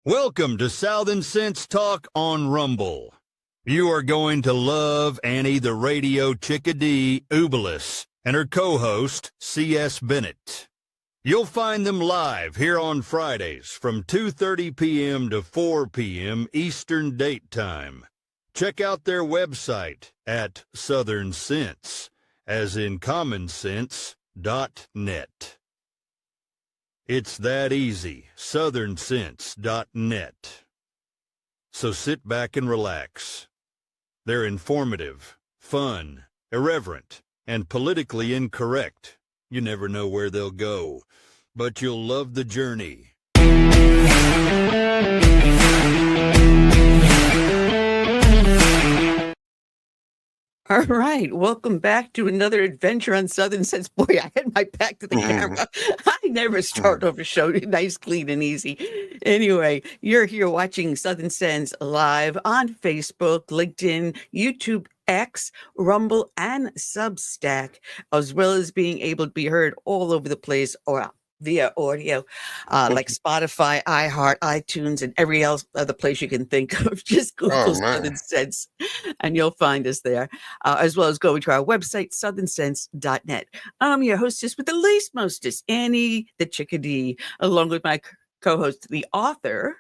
Welcome to Southern Sense Talk on Rumble. You are going to love Annie the Radio Chickadee Ubelis and her co-host, C.S. Bennett. You'll find them live here on Fridays from 2:30 p.m. to 4 p.m. Eastern Date Time. Check out their website at Southern Sense, as in commonsense.net. It's that easy, southernsense.net. So sit back and relax. They're informative, fun, irreverent, and politically incorrect. You never know where they'll go, but you'll love the journey. All right, welcome back to another adventure on Southern Sense. Boy, I had my back to the camera. I never start off a show nice, clean, and easy. Anyway, you're here watching Southern Sense live on Facebook, LinkedIn, YouTube, X, Rumble, and Substack, as well as being able to be heard all over the place or via audio, like Spotify, iHeart, iTunes, and every other place you can think of. Just Google Southern Sense, and you'll find us there, as well as going to our website, southernsense.net. I'm your hostess with the least mostest, Annie the Chickadee, along with my co-host, the author,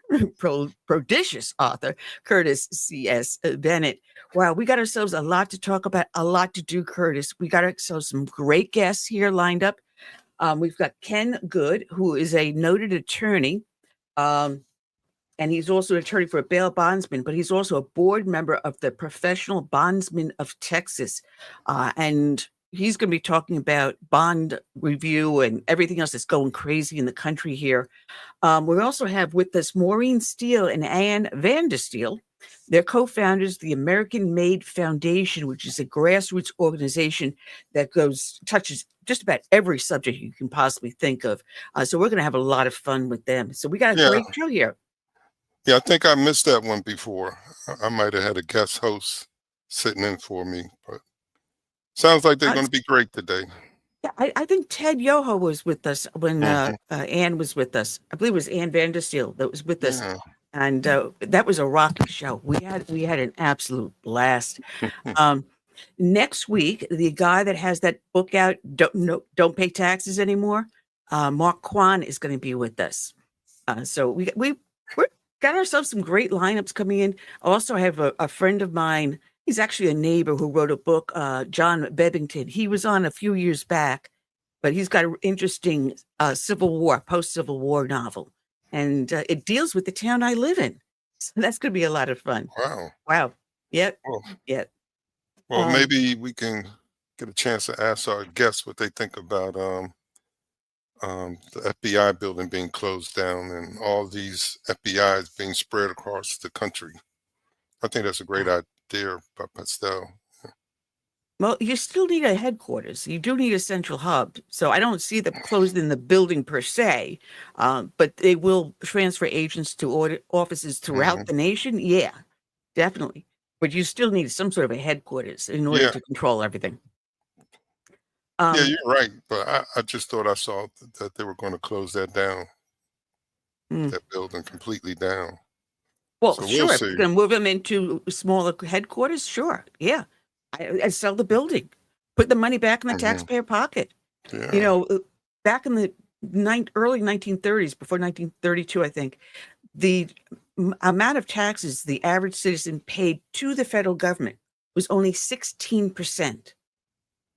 prodigious author, Curtis C.S. Bennett. Wow, we got ourselves a lot to talk about, a lot to do, Curtis. We got ourselves some great guests here lined up. We've got Ken Good, who is a noted attorney, and he's also an attorney for a bail bondsman, but he's also a board member of the Professional Bondsmen of Texas. And he's going to be talking about bond review and everything else that's going crazy in the country here. We also have with us Maureen Steele and Ann Vandersteel. They're co-founders of the American Made Foundation, which is a grassroots organization that touches just about every subject you can possibly think of. So we're going to have a lot of fun with them. So we got a great show here. Yeah, I think I missed that one before. I might have had a guest host sitting in for me, but sounds like they're going to be great today. Yeah, I think Ted Yoho was with us when Ann was with us. I believe it was Ann Vandersteel that was with us. And that was a rocky show. We had an absolute blast. Next week, the guy that has that book out, Don't Pay Taxes Anymore, Mark Kwan is going to be with us. So we got ourselves some great lineups coming in. Also, I have a friend of mine. He's actually a neighbor who wrote a book, John Bebbington. He was on a few years back, but he's got an interesting post-Civil War novel. And it deals with the town I live in. So that's going to be a lot of fun. Wow. Yep. Well, maybe we can get a chance to ask our guests what they think about the FBI building being closed down and all these FBIs being spread across the country. I think that's a great idea by Pastel. Well, you still need a headquarters. You do need a central hub. So I don't see them closing the building per se, but they will transfer agents to offices throughout the nation. Yeah, definitely. But you still need some sort of a headquarters in order to control everything. Yeah, you're right. But I just thought I saw that they were going to close that down, that building completely down. Well, so sure. If you're going to move them into smaller headquarters, sure. Yeah. I sell the building, put the money back in the taxpayer pocket. Yeah. You know, back in the early 1930s, before 1932, I think, the amount of taxes the average citizen paid to the federal government was only 16%.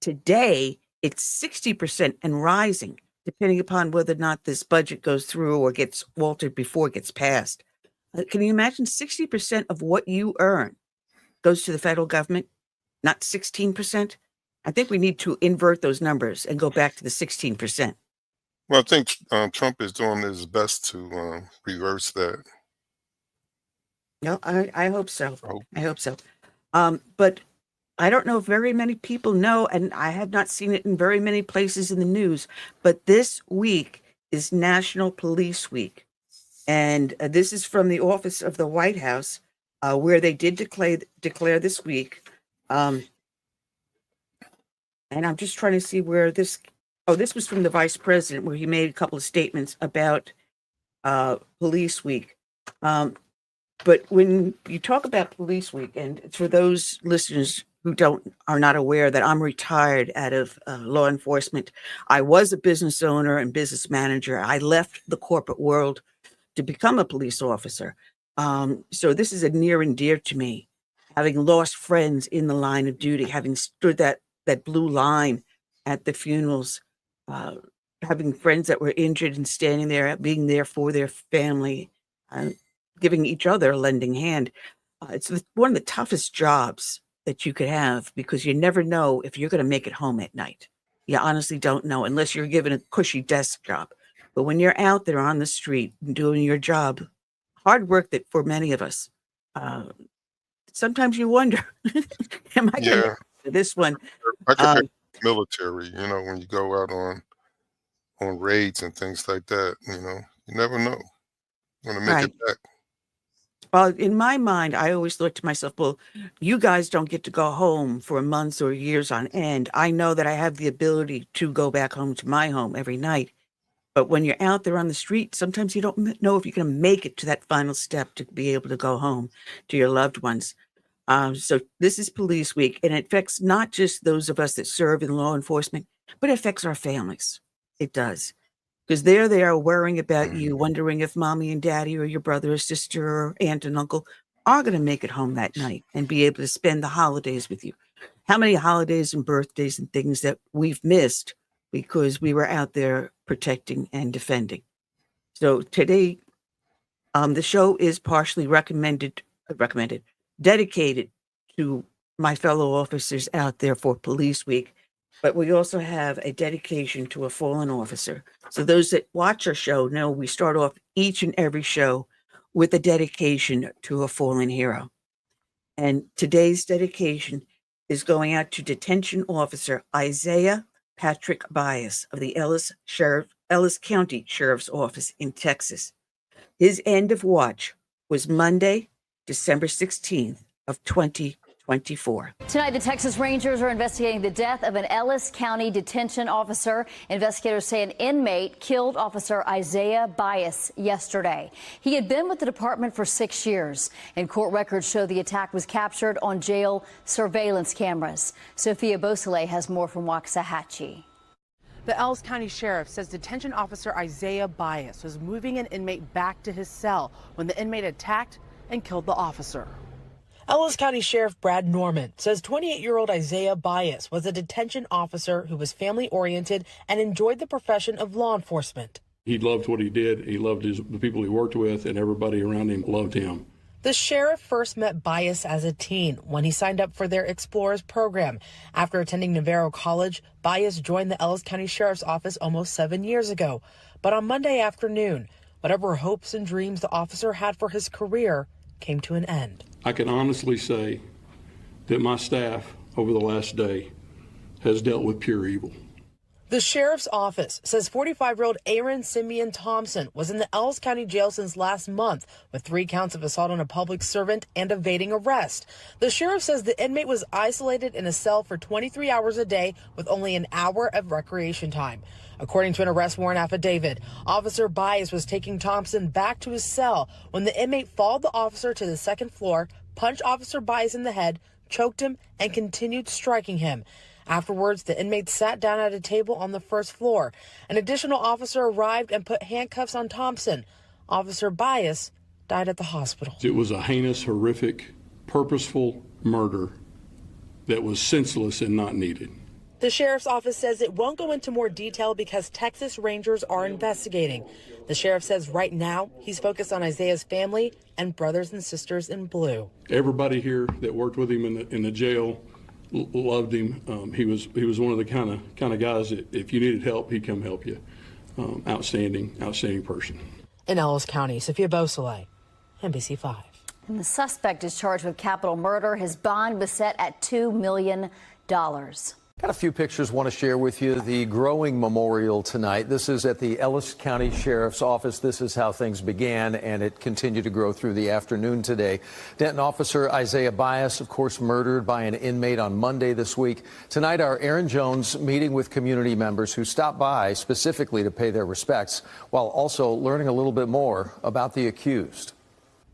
Today, it's 60% and rising, depending upon whether or not this budget goes through or gets altered before it gets passed. Can you imagine 60% of what you earn goes to the federal government? Not 16%. I think we need to invert those numbers and go back to the 16%. Well, I think Trump is doing his best to reverse that. No, I hope so. I hope so. But I don't know if very many people know, and I have not seen it in very many places in the news, but this week is National Police Week. And this is from the office of the White House, where they did declare this week. And I'm just trying to see where this was from the vice president, where he made a couple of statements about Police Week. But when you talk about Police Week, and for those listeners who are not aware that I'm retired out of law enforcement, I was a business owner and business manager. I left the corporate world to become a police officer. So this is a near and dear to me, having lost friends in the line of duty, having stood that blue line at the funerals, having friends that were injured and standing there, being there for their family, giving each other a lending hand. It's one of the toughest jobs that you could have, because you never know if you're going to make it home at night. You honestly don't know, unless you're given a cushy desk job. But when you're out there on the street doing your job, hard work that for many of us, sometimes you wonder, am I going to do this one? I could military, when you go out on raids and things like that, you never know. Want to make it back. Well, in my mind, I always thought to myself, well, you guys don't get to go home for months or years on end. I know that I have the ability to go back home to my home every night. But when you're out there on the street, sometimes you don't know if you're going to make it to that final step to be able to go home to your loved ones. So this is Police Week, and it affects not just those of us that serve in law enforcement, but it affects our families. It does. Because they're there worrying about you, wondering if mommy and daddy or your brother or sister or aunt and uncle are going to make it home that night and be able to spend the holidays with you. How many holidays and birthdays and things that we've missed because we were out there protecting and defending. So today, the show is partially dedicated to my fellow officers out there for Police Week. But we also have a dedication to a fallen officer. So those that watch our show know we start off each and every show with a dedication to a fallen hero. And today's dedication is going out to Detention Officer Isaiah Patrick Bias of the Ellis County Sheriff's Office in Texas. His end of watch was Monday, December 16th of 2024. Tonight, the Texas Rangers are investigating the death of an Ellis County detention officer. Investigators say an inmate killed Officer Isaiah Bias yesterday. He had been with the department for 6 years, and court records show the attack was captured on jail surveillance cameras. Sophia Beausoleil has more from Waxahachie. The Ellis County Sheriff says detention officer Isaiah Bias was moving an inmate back to his cell when the inmate attacked and killed the officer. Ellis County Sheriff Brad Norman says 28-year-old Isaiah Bias was a detention officer who was family-oriented and enjoyed the profession of law enforcement. He loved what he did. He loved the people he worked with, and everybody around him loved him. The sheriff first met Bias as a teen when he signed up for their Explorers program. After attending Navarro College, Bias joined the Ellis County Sheriff's Office almost 7 years ago. But on Monday afternoon, whatever hopes and dreams the officer had for his career came to an end. I can honestly say that my staff over the last day has dealt with pure evil. The sheriff's office says 45-year-old Aaron Simeon Thompson was in the Ellis County Jail since last month with 3 counts of assault on a public servant and evading arrest. The sheriff says the inmate was isolated in a cell for 23 hours a day with only an hour of recreation time. According to an arrest warrant affidavit, Officer Bias was taking Thompson back to his cell when the inmate followed the officer to the 2nd floor, punched Officer Bias in the head, choked him, and continued striking him. Afterwards, the inmate sat down at a table on the 1st floor. An additional officer arrived and put handcuffs on Thompson. Officer Bias died at the hospital. It was a heinous, horrific, purposeful murder that was senseless and not needed. The sheriff's office says it won't go into more detail because Texas Rangers are investigating. The sheriff says right now he's focused on Isaiah's family and brothers and sisters in blue. Everybody here that worked with him in the jail loved him. He was one of the kind of guys that if you needed help, he'd come help you. Outstanding person. In Ellis County, Sophia Beausoleil, NBC5. And the suspect is charged with capital murder. His bond was set at $2 million. Got a few pictures want to share with you. The growing memorial tonight. This is at the Ellis County Sheriff's Office. This is how things began, and it continued to grow through the afternoon today. Denton officer Isaiah Bias, of course, murdered by an inmate on Monday this week. Tonight, our Aaron Jones meeting with community members who stopped by specifically to pay their respects, while also learning a little bit more about the accused.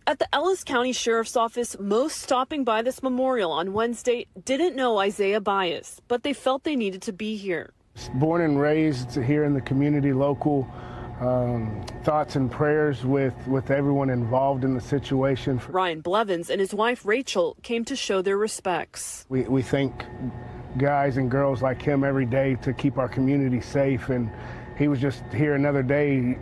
At the Ellis County Sheriff's Office, most stopping by this memorial on Wednesday didn't know Isaiah Bias, but they felt they needed to be here. Born and raised here in the community, local thoughts and prayers with everyone involved in the situation. Ryan Blevins and his wife Rachel came to show their respects. We thank guys and girls like him every day to keep our community safe, and he was just here another day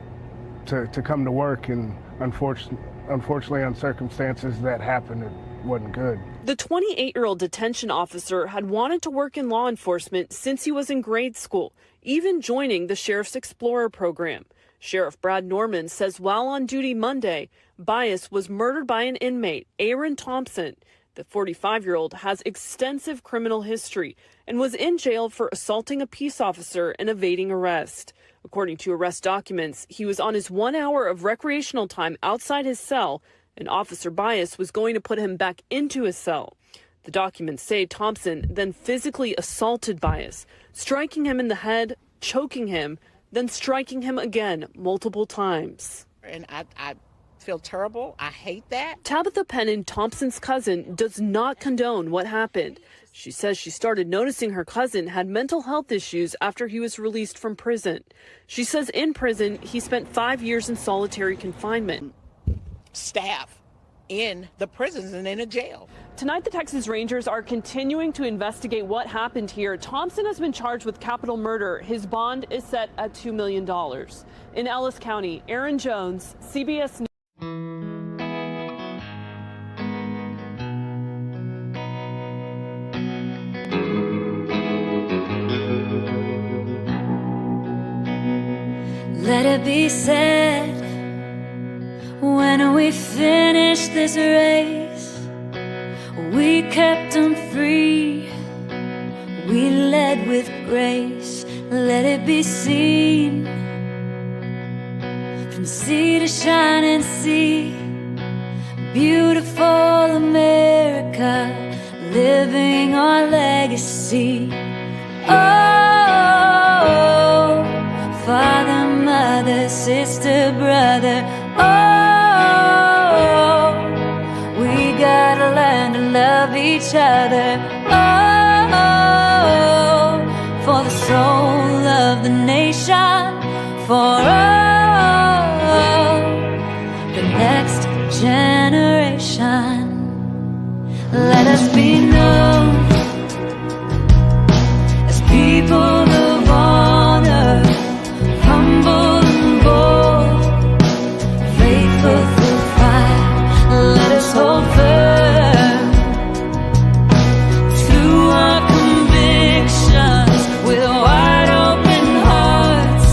to come to work, and unfortunately on circumstances that happened, it wasn't good. The 28-year-old detention officer had wanted to work in law enforcement since he was in grade school, even joining the Sheriff's Explorer program. Sheriff Brad Norman says while on duty Monday, Bias was murdered by an inmate, Aaron Thompson. The 45-year-old has extensive criminal history and was in jail for assaulting a peace officer and evading arrest. According to arrest documents, he was on his 1 hour of recreational time outside his cell, and Officer Bias was going to put him back into his cell. The documents say Thompson then physically assaulted Bias, striking him in the head, choking him, then striking him again multiple times. And I feel terrible. I hate that. Tabitha Pennon, Thompson's cousin, does not condone what happened. She says she started noticing her cousin had mental health issues after he was released from prison. She says in prison, he spent 5 years in solitary confinement. Staff in the prisons and in a jail. Tonight, the Texas Rangers are continuing to investigate what happened here. Thompson has been charged with capital murder. His bond is set at $2 million. In Ellis County, Aaron Jones, CBS News. Let it be said, when we finish this race, we kept them free, we led with grace. Let it be seen, from sea to shining sea, beautiful America, living our legacy. Oh, father, mother, sister, brother, oh, we gotta learn to love each other. Oh, for the soul of the nation, for the next generation. Let us be known as people of honor, humble and bold, faithful through fire. Let us hold firm to our convictions with wide open hearts.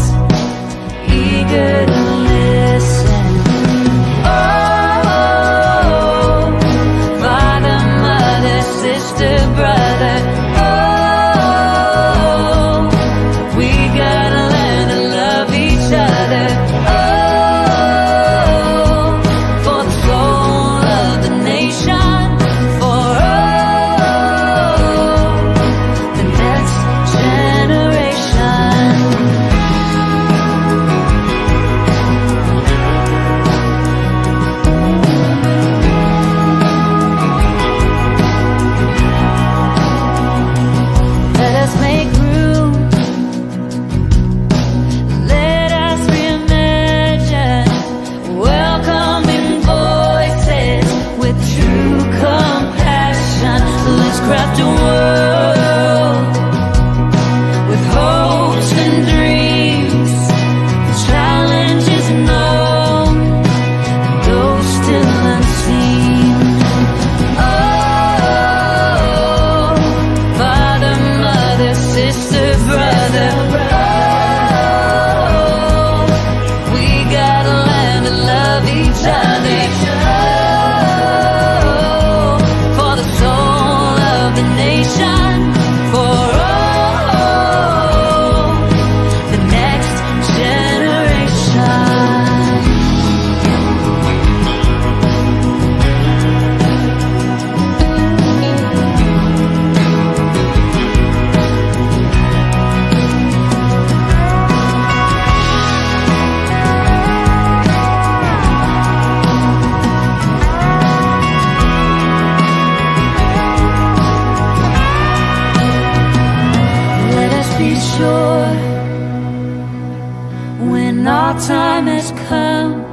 our time has come.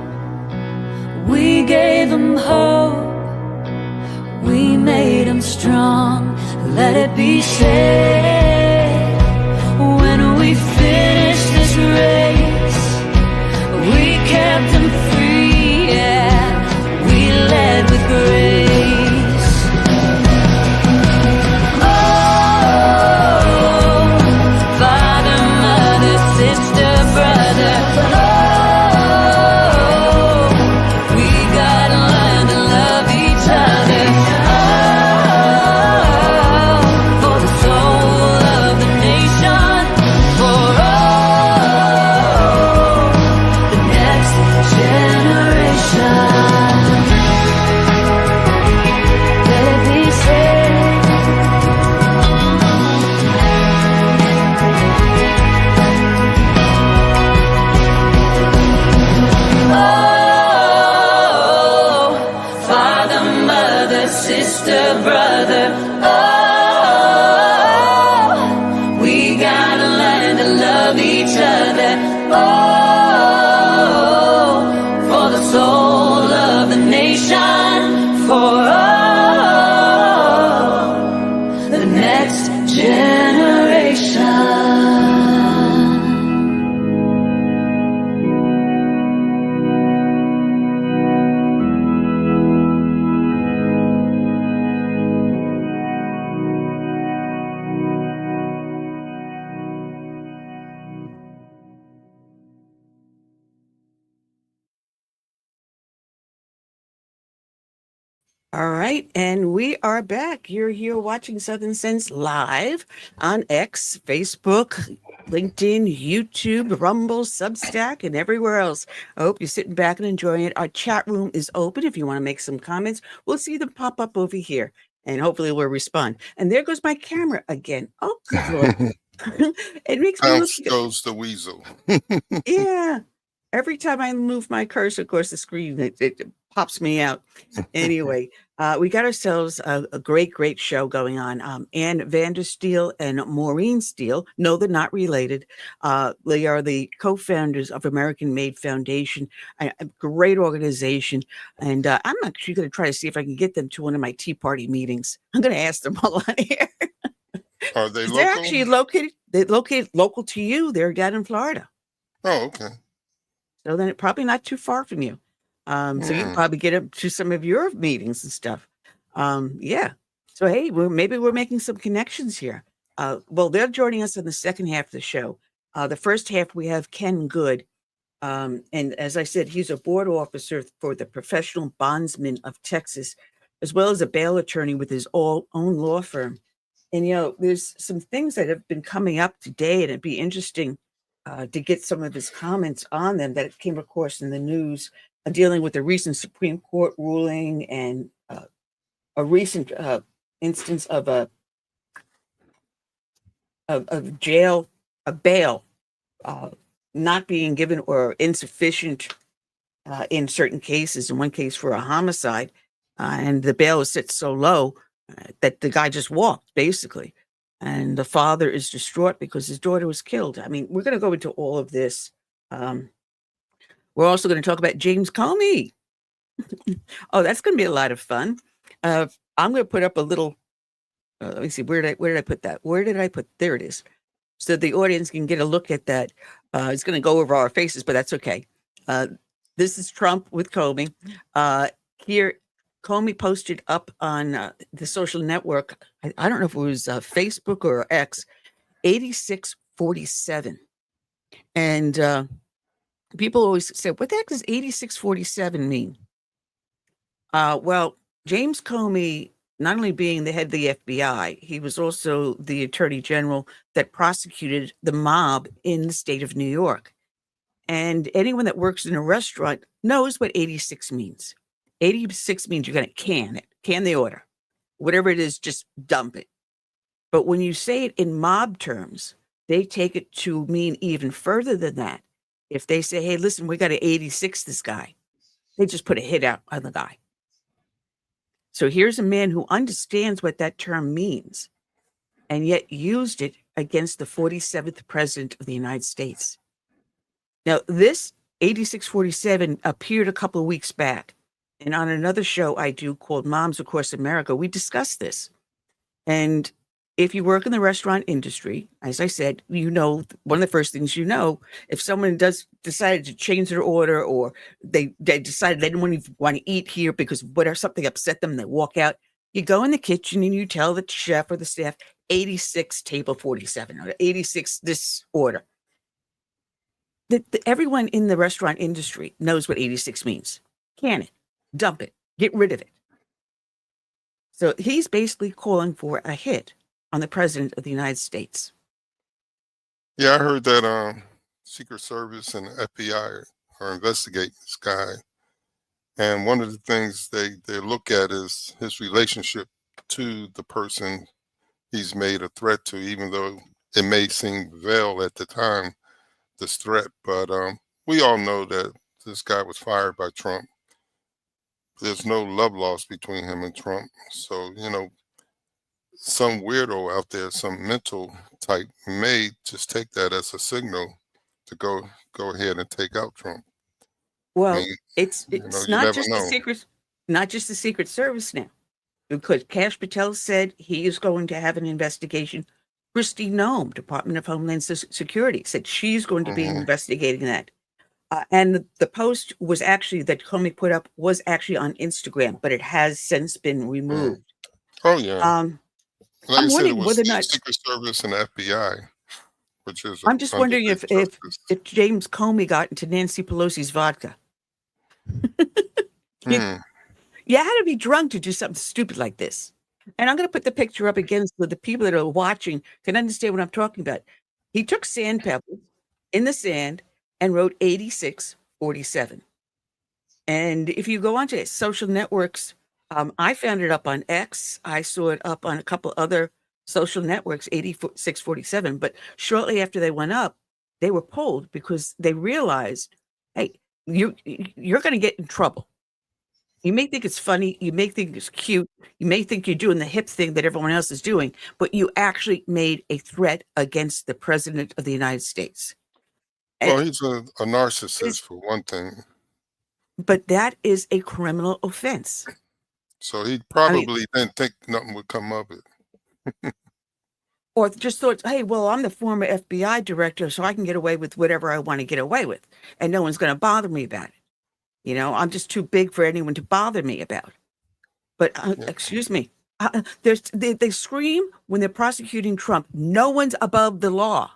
We gave them hope. We made them strong. Let it be said, when we finish this race, we kept them free, yeah. We led with grace. Oh, father, mother, sister, brother. Oh, we gotta learn to love each other. Oh, for the soul of the nation. For all the next generation. Let it be said. Oh, father, mother, sister, brother. Oh, we gotta learn to love each other. Oh, for the soul of the nation. For all the next generation. All right, and we are back. You're here watching Southern Sense live on X, Facebook, LinkedIn, YouTube, Rumble, Substack, and everywhere else. I hope you're sitting back and enjoying it. Our chat room is open. If you want to make some comments, we'll see them pop up over here, and hopefully we'll respond. And there goes my camera again. Oh, good Lord. It makes me look Bounce goes the weasel. yeah. Every time I move my cursor across the screen, it pops me out. Anyway, we got ourselves a great show going on. Ann Vandersteel and Maureen Steele. No, they're not related. They are the co-founders of American Made Foundation, a great organization. And I'm actually going to try to see if I can get them to one of my Tea Party meetings. I'm going to ask them all on here. Are they They're local? actually located local to you. They're down in Florida. Oh, okay. So then it probably not too far from you. So you can probably get up to some of your meetings and stuff. Yeah. So, hey, maybe we're making some connections here. Well, they're joining us in the second half of the show. The first half, we have Ken Good. And as I said, he's a board officer for the Professional Bondsmen of Texas, as well as a bail attorney with his own law firm. And, there's some things that have been coming up today, and it'd be interesting to get some of his comments on them that came, of course, in the news, dealing with the recent Supreme Court ruling and a recent instance of a bail not being given or insufficient in certain cases. In one case for a homicide, and the bail is set so low that the guy just walked, basically. And the father is distraught because his daughter was killed. I mean, we're going to go into all of this. We're also going to talk about James Comey. Oh, that's going to be a lot of fun. I'm going to put up a little, let me see, where did I put that? There it is. So the audience can get a look at that. It's going to go over our faces, but that's okay. This is Trump with Comey. Here, Comey posted up on the social network, I don't know if it was Facebook or X, 8647. And people always say, what the heck does 8647 mean? Well, James Comey, not only being the head of the FBI, he was also the attorney general that prosecuted the mob in the state of New York. And anyone that works in a restaurant knows what 86 means. 86 means you're going to can the order. Whatever it is, just dump it. But when you say it in mob terms, they take it to mean even further than that. If they say, hey, listen, we got to 86 this guy, they just put a hit out on the guy. So here's a man who understands what that term means and yet used it against the 47th president of the United States. Now, this 8647 appeared a couple of weeks back. And on another show I do called Moms Across America, we discussed this. And if you work in the restaurant industry, as I said, you know, one of the first things you know, if someone decided to change their order, or they decided they didn't want to eat here because whatever, something upset them, they walk out, you go in the kitchen and you tell the chef or the staff, 86 table 47 or 86 this order. Everyone in the restaurant industry knows what 86 means. Can it, dump it, get rid of it. So he's basically calling for a hit on the president of the United States. Yeah, I heard that Secret Service and FBI are investigating this guy. And one of the things they look at is his relationship to the person he's made a threat to, even though it may seem veiled at the time, this threat. But we all know that this guy was fired by Trump. There's no love lost between him and Trump. So, you know, some weirdo out there, some mental type may just take that as a signal to go ahead and take out Trump. Well, I mean, it's not just the Secret Service now, because Kash Patel said he is going to have an investigation. Kristi Noem, Department of Homeland Security, said she's going to be investigating that. And the post was actually that Comey put up was actually on Instagram, but it has since been removed. Oh yeah. Like I'm I said, wondering it was whether or not Secret Service and FBI, which is. I'm just wondering if James Comey got into Nancy Pelosi's vodka. You had to be drunk to do something stupid like this. And I'm going to put the picture up again so the people that are watching can understand what I'm talking about. He took sand pebbles in the sand and wrote 8647. And if you go onto social networks, I found it up on X. I saw it up on a couple other social networks, 8647. But shortly after they went up, they were pulled because they realized, hey, you're going to get in trouble. You may think it's funny. You may think it's cute. You may think you're doing the hip thing that everyone else is doing, but you actually made a threat against the president of the United States. Well, he's a narcissist for one thing. But that is a criminal offense. So he probably didn't think nothing would come of it. Or just thought, hey, well, I'm the former FBI director, so I can get away with whatever I want to get away with, and no one's going to bother me about it. You know, I'm just too big for anyone to bother me about. But excuse me, they scream when they're prosecuting Trump, no one's above the law.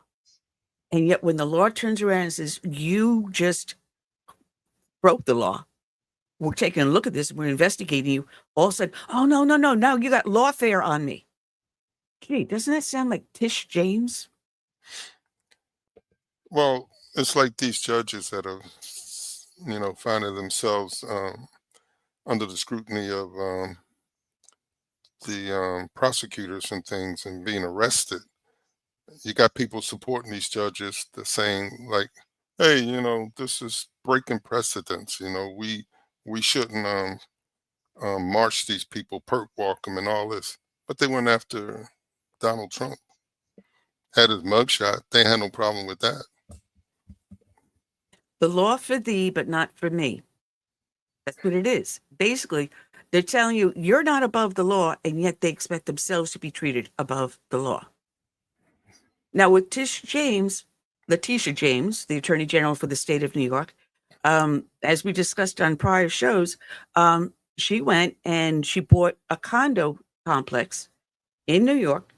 And yet when the law turns around and says, you just broke the law, we're taking a look at this, we're investigating you, all of a sudden, oh, no, now you got lawfare on me. Gee, doesn't that sound like Tish James? Well, it's like these judges that are, you know, finding themselves under the scrutiny of the prosecutors and things and being arrested. You got people supporting these judges that saying like, hey, you know, this is breaking precedents. You know, we shouldn't march these people, perk walk them and all this. But they went after Donald Trump. Had his mugshot. They had no problem with that. The law for thee, but not for me. That's what it is. Basically, they're telling you you're not above the law, and yet they expect themselves to be treated above the law. Now, with Letitia James, the Attorney General for the state of New York, as we discussed on prior shows, she went and she bought a condo complex in New York.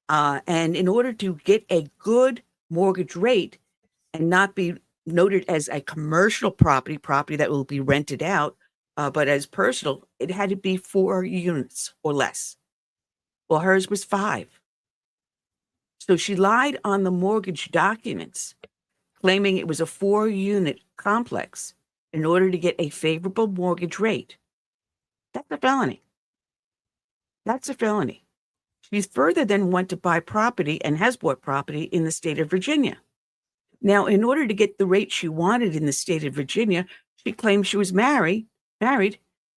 And in order to get a good mortgage rate and not be noted as a commercial property that will be rented out, but as personal, it had to be 4 units or less. Well, hers was 5. So she lied on the mortgage documents, claiming it was a 4-unit complex in order to get a favorable mortgage rate. That's a felony. That's a felony. She further then went to buy property and has bought property in the state of Virginia. Now, in order to get the rate she wanted in the state of Virginia, she claimed she was married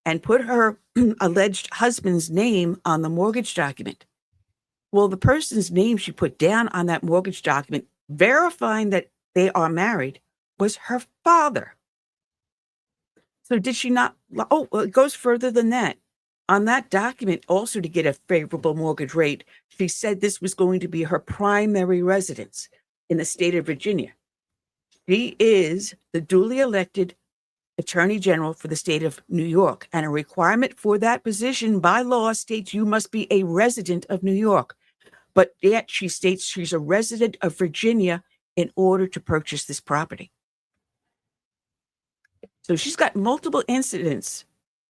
and put her alleged husband's name on the mortgage document. Well, the person's name she put down on that mortgage document, verifying that they are married, was her father. So did she not? Oh, well, it goes further than that. On that document, also to get a favorable mortgage rate, she said this was going to be her primary residence in the state of Virginia. She is the duly elected Attorney General for the state of New York, and a requirement for that position by law states you must be a resident of New York. But yet she states she's a resident of Virginia in order to purchase this property. So she's got multiple incidents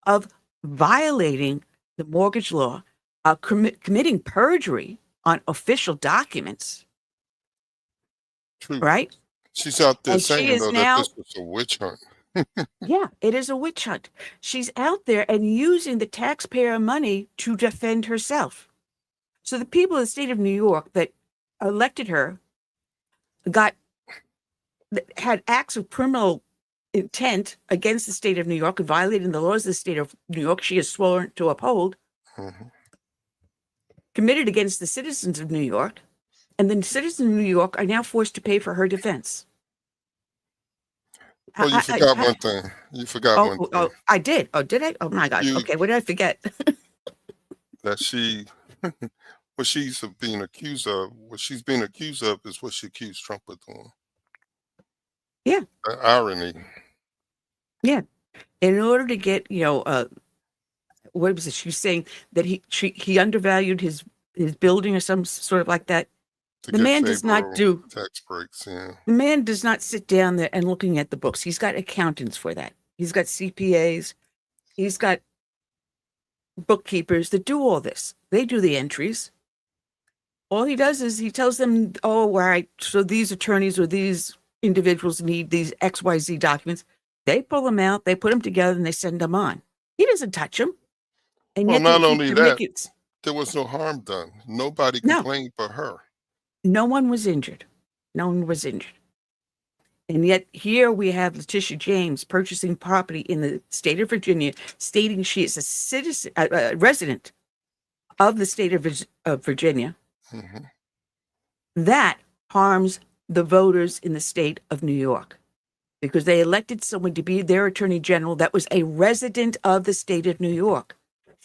of violating the mortgage law, committing perjury on official documents. True. Right? She's out there And she saying, is though, now- that this was a witch hunt. Yeah, it is a witch hunt. She's out there and using the taxpayer money to defend herself. So the people of the state of New York that elected her had acts of criminal intent against the state of New York and violating the laws of the state of New York she has sworn to uphold, committed against the citizens of New York, and the citizens of New York are now forced to pay for her defense. Well, you forgot one thing. You forgot one thing. Oh, I did. Oh, did I? Oh my God. Okay, what did I forget? That she, what she's being accused of, what she's being accused of is what she accused Trump of doing. Yeah. The irony. Yeah. In order to get, what was it? She was saying that he undervalued his building or some sort of like that. The man does not do tax breaks. Yeah. The man does not sit down there and looking at the books. He's got accountants for that. He's got CPAs. He's got bookkeepers that do all this. They do the entries. All he does is he tells them, oh, all right, so these attorneys or these individuals need these XYZ documents. They pull them out, they put them together, and they send them on. He doesn't touch them. And well, yet not only that, there was no harm done. Nobody complained but her. No one was injured. No one was injured. And yet here we have Letitia James purchasing property in the state of Virginia, stating she is a citizen, a resident of the state of Virginia. Mm-hmm. That harms the voters in the state of New York because they elected someone to be their attorney general that was a resident of the state of New York.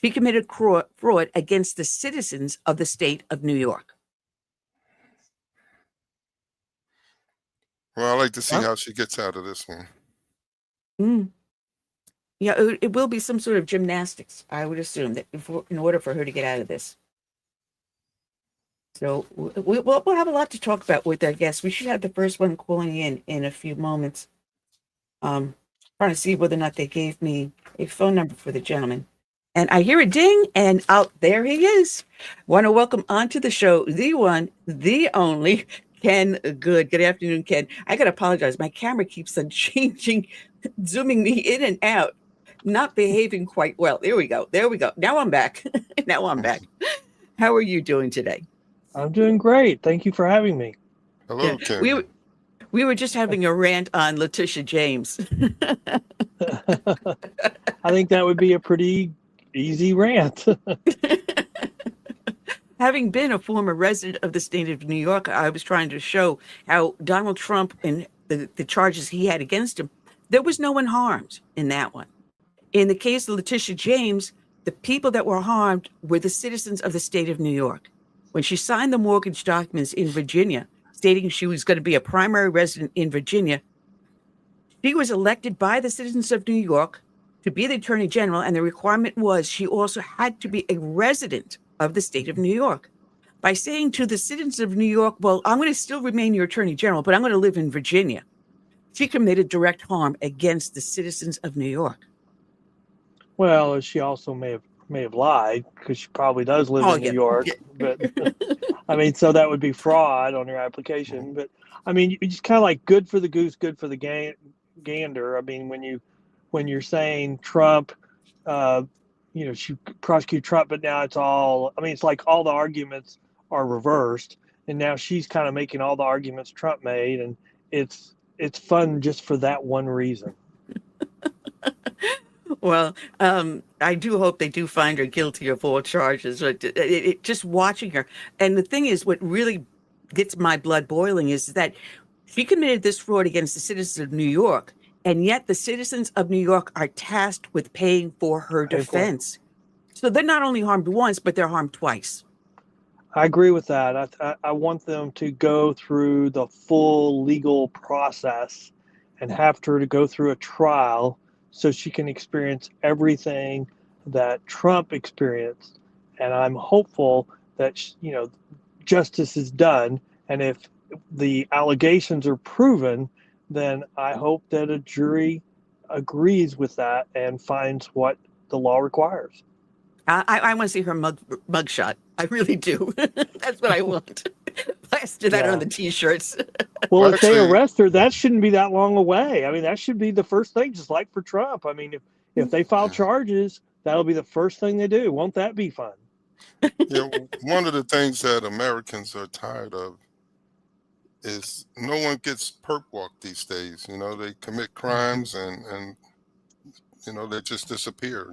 She committed fraud against the citizens of the state of New York. Well, I like to see how she gets out of this one. Yeah, it will be some sort of gymnastics, I would assume, that in order for her to get out of this. So we'll have a lot to talk about with our guests. We should have the first one calling in a few moments. Trying to see whether or not they gave me a phone number for the gentleman. And I hear a ding, and out there he is. Want to welcome onto the show the one, the only, Ken Good. Good afternoon, Ken. I got to apologize. My camera keeps on changing, zooming me in and out, not behaving quite well. There we go. Now I'm back. How are you doing today? I'm doing great. Thank you for having me. Hello, Ken. We were just having a rant on Letitia James. I think that would be a pretty easy rant. Having been a former resident of the state of New York, I was trying to show how Donald Trump and the charges he had against him, there was no one harmed in that one. In the case of Letitia James, the people that were harmed were the citizens of the state of New York. When she signed the mortgage documents in Virginia, stating she was going to be a primary resident in Virginia, she was elected by the citizens of New York to be the attorney general, and the requirement was she also had to be a resident of the state of New York. By saying to the citizens of New York, well, I'm going to still remain your attorney general, but I'm going to live in Virginia, she committed direct harm against the citizens of New York. Well, she also may have lied because she probably does live in New York. But I mean, so that would be fraud on your application. But I mean, you just kind of like good for the goose, good for the gander. I mean, when you're saying Trump, she prosecuted Trump, but now it's like all the arguments are reversed, and now she's kind of making all the arguments Trump made, and it's fun just for that one reason. Well, I do hope they do find her guilty of all charges. Just watching her. And the thing is, what really gets my blood boiling is that she committed this fraud against the citizens of New York. And yet the citizens of New York are tasked with paying for her defense. So they're not only harmed once, but they're harmed twice. I agree with that. I want them to go through the full legal process and have her to go through a trial so she can experience everything that Trump experienced. And I'm hopeful that, justice is done. And if the allegations are proven, then I hope that a jury agrees with that and finds what the law requires. I want to see her mugshot. I really do. That's what I want. Plaster that on the T-shirts. Well, if they arrest her, that shouldn't be that long away. I mean, that should be the first thing, just like for Trump. I mean, if they file charges, that'll be the first thing they do. Won't that be fun? One of the things that Americans are tired of is no one gets perp walked these days. They commit crimes and they just disappear.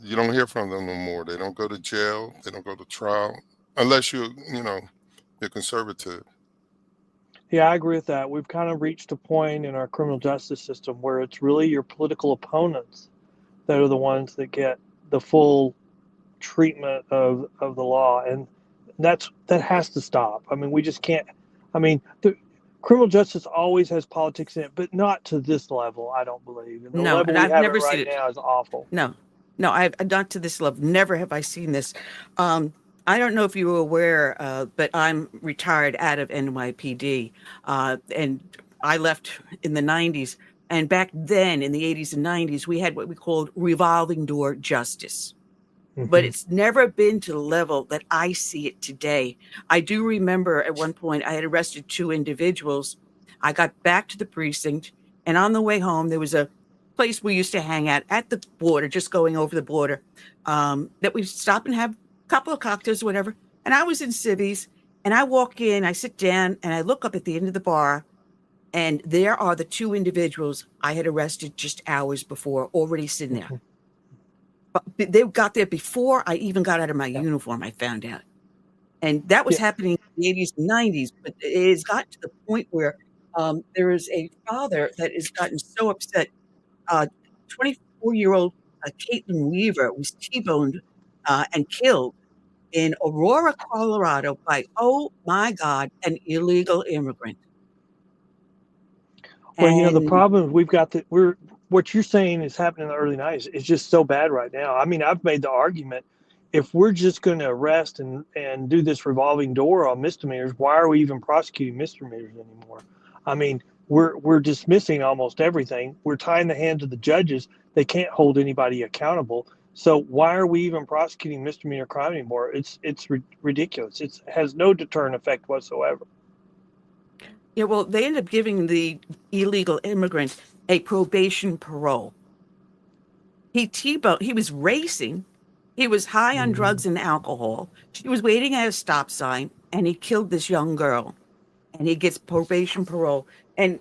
You don't hear from them no more. They don't go to jail. They don't go to trial unless you're conservative. Yeah, I agree with that. We've kind of reached a point in our criminal justice system where it's really your political opponents that are the ones that get the full treatment of the law. And that has to stop. I mean, we just can't. I mean, the criminal justice always has politics in it, but not to this level, I don't believe. And the level we have never seen it now is awful. No, I've not to this level. Never have I seen this. I don't know if you were aware, but I'm retired out of NYPD, and I left in the 90s. And back then, in the 80s and 90s, we had what we called revolving door justice. But it's never been to the level that I see it today. I do remember at one point I had arrested 2 individuals. I got back to the precinct, and on the way home, there was a place we used to hang at the border, just going over the border, that we stop and have a couple of cocktails or whatever. And I was in civvies, and I walk in, I sit down, and I look up at the end of the bar, and there are the 2 individuals I had arrested just hours before, already sitting there. But they got there before I even got out of my uniform, I found out. And that was happening in the 80s and 90s, but it has gotten to the point where there is a father that has gotten so upset. 24-year-old Caitlin Weaver was T-boned and killed in Aurora, Colorado by, oh my God, an illegal immigrant. Well, the problem we've got what you're saying is happening in the early 90s is just so bad right now. I mean, I've made the argument, if we're just going to arrest and do this revolving door on misdemeanors, why are we even prosecuting misdemeanors anymore? I mean, we're dismissing almost everything. We're tying the hands of the judges. They can't hold anybody accountable. So why are we even prosecuting misdemeanor crime anymore? It's ridiculous. It has no deterrent effect whatsoever. Yeah, well, they ended up giving the illegal immigrant a probation parole. He was racing. He was high on drugs and alcohol. She was waiting at a stop sign, and he killed this young girl. And he gets probation parole. And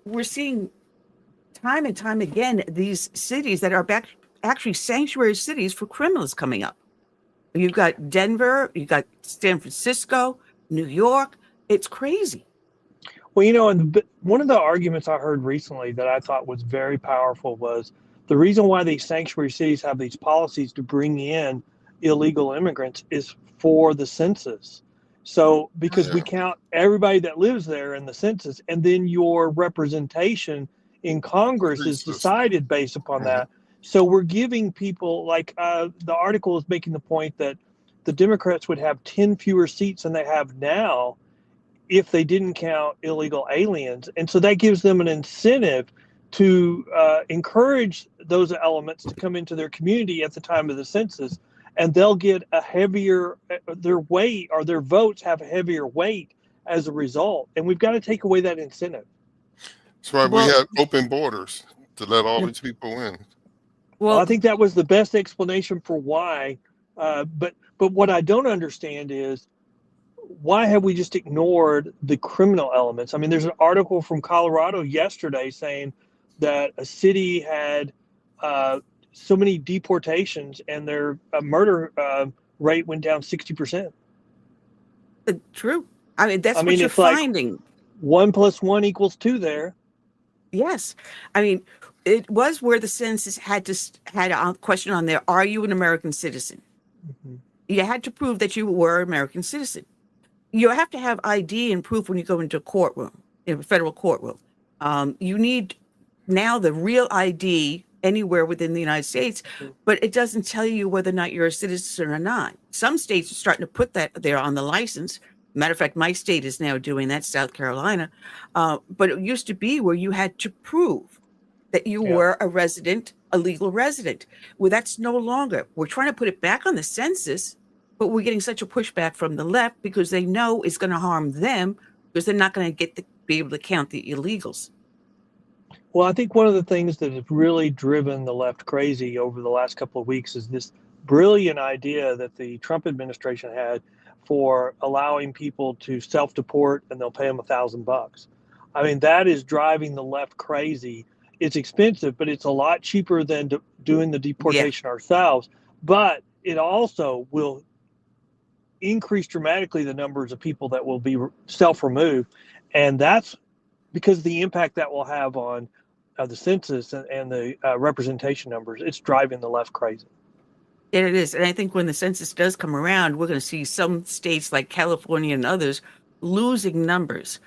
we're seeing time and time again these cities that are actually sanctuary cities for criminals coming up. You've got Denver, you've got San Francisco, New York. It's crazy. Well, and one of the arguments I heard recently that I thought was very powerful was the reason why these sanctuary cities have these policies to bring in illegal immigrants is for the census. So because we count everybody that lives there in the census, and then your representation in Congress is decided based upon that. So we're giving people, like the article is making the point that the Democrats would have 10 fewer seats than they have now if they didn't count illegal aliens. And so that gives them an incentive to encourage those elements to come into their community at the time of the census, and they'll get a heavier, their weight or their votes have a heavier weight as a result. And we've got to take away that incentive. That's why we have open borders to let all these people in. Well, I think that was the best explanation for why. But what I don't understand is, why have we just ignored the criminal elements? I mean, there's an article from Colorado yesterday saying that a city had so many deportations and their murder rate went down 60%. True. I mean, that's what you're finding. Like 1 + 1 = 2 there. Yes. I mean, it was where the census had a question on there, are you an American citizen? Mhm. You had to prove that you were an American citizen. You have to have ID and proof when you go into a courtroom, in a federal courtroom. You need now the real ID anywhere within the United States, but it doesn't tell you whether or not you're a citizen or not. Some states are starting to put that there on the license. Matter of fact, my state is now doing that, South Carolina. But it used to be where you had to prove that you Yeah. were a legal resident. Well, that's no longer. We're trying to put it back on the census, but we're getting such a pushback from the left because they know it's going to harm them because they're not going to be able to count the illegals. Well, I think one of the things that has really driven the left crazy over the last couple of weeks is this brilliant idea that the Trump administration had for allowing people to self-deport and they'll pay them $1,000. I mean, that is driving the left crazy. It's expensive, but it's a lot cheaper than doing the deportation ourselves. But it also will increase dramatically the numbers of people that will be self-removed. And that's because of the impact that will have on the census and the representation numbers. It's driving the left crazy. And it is. And I think when the census does come around, we're going to see some states like California and others losing numbers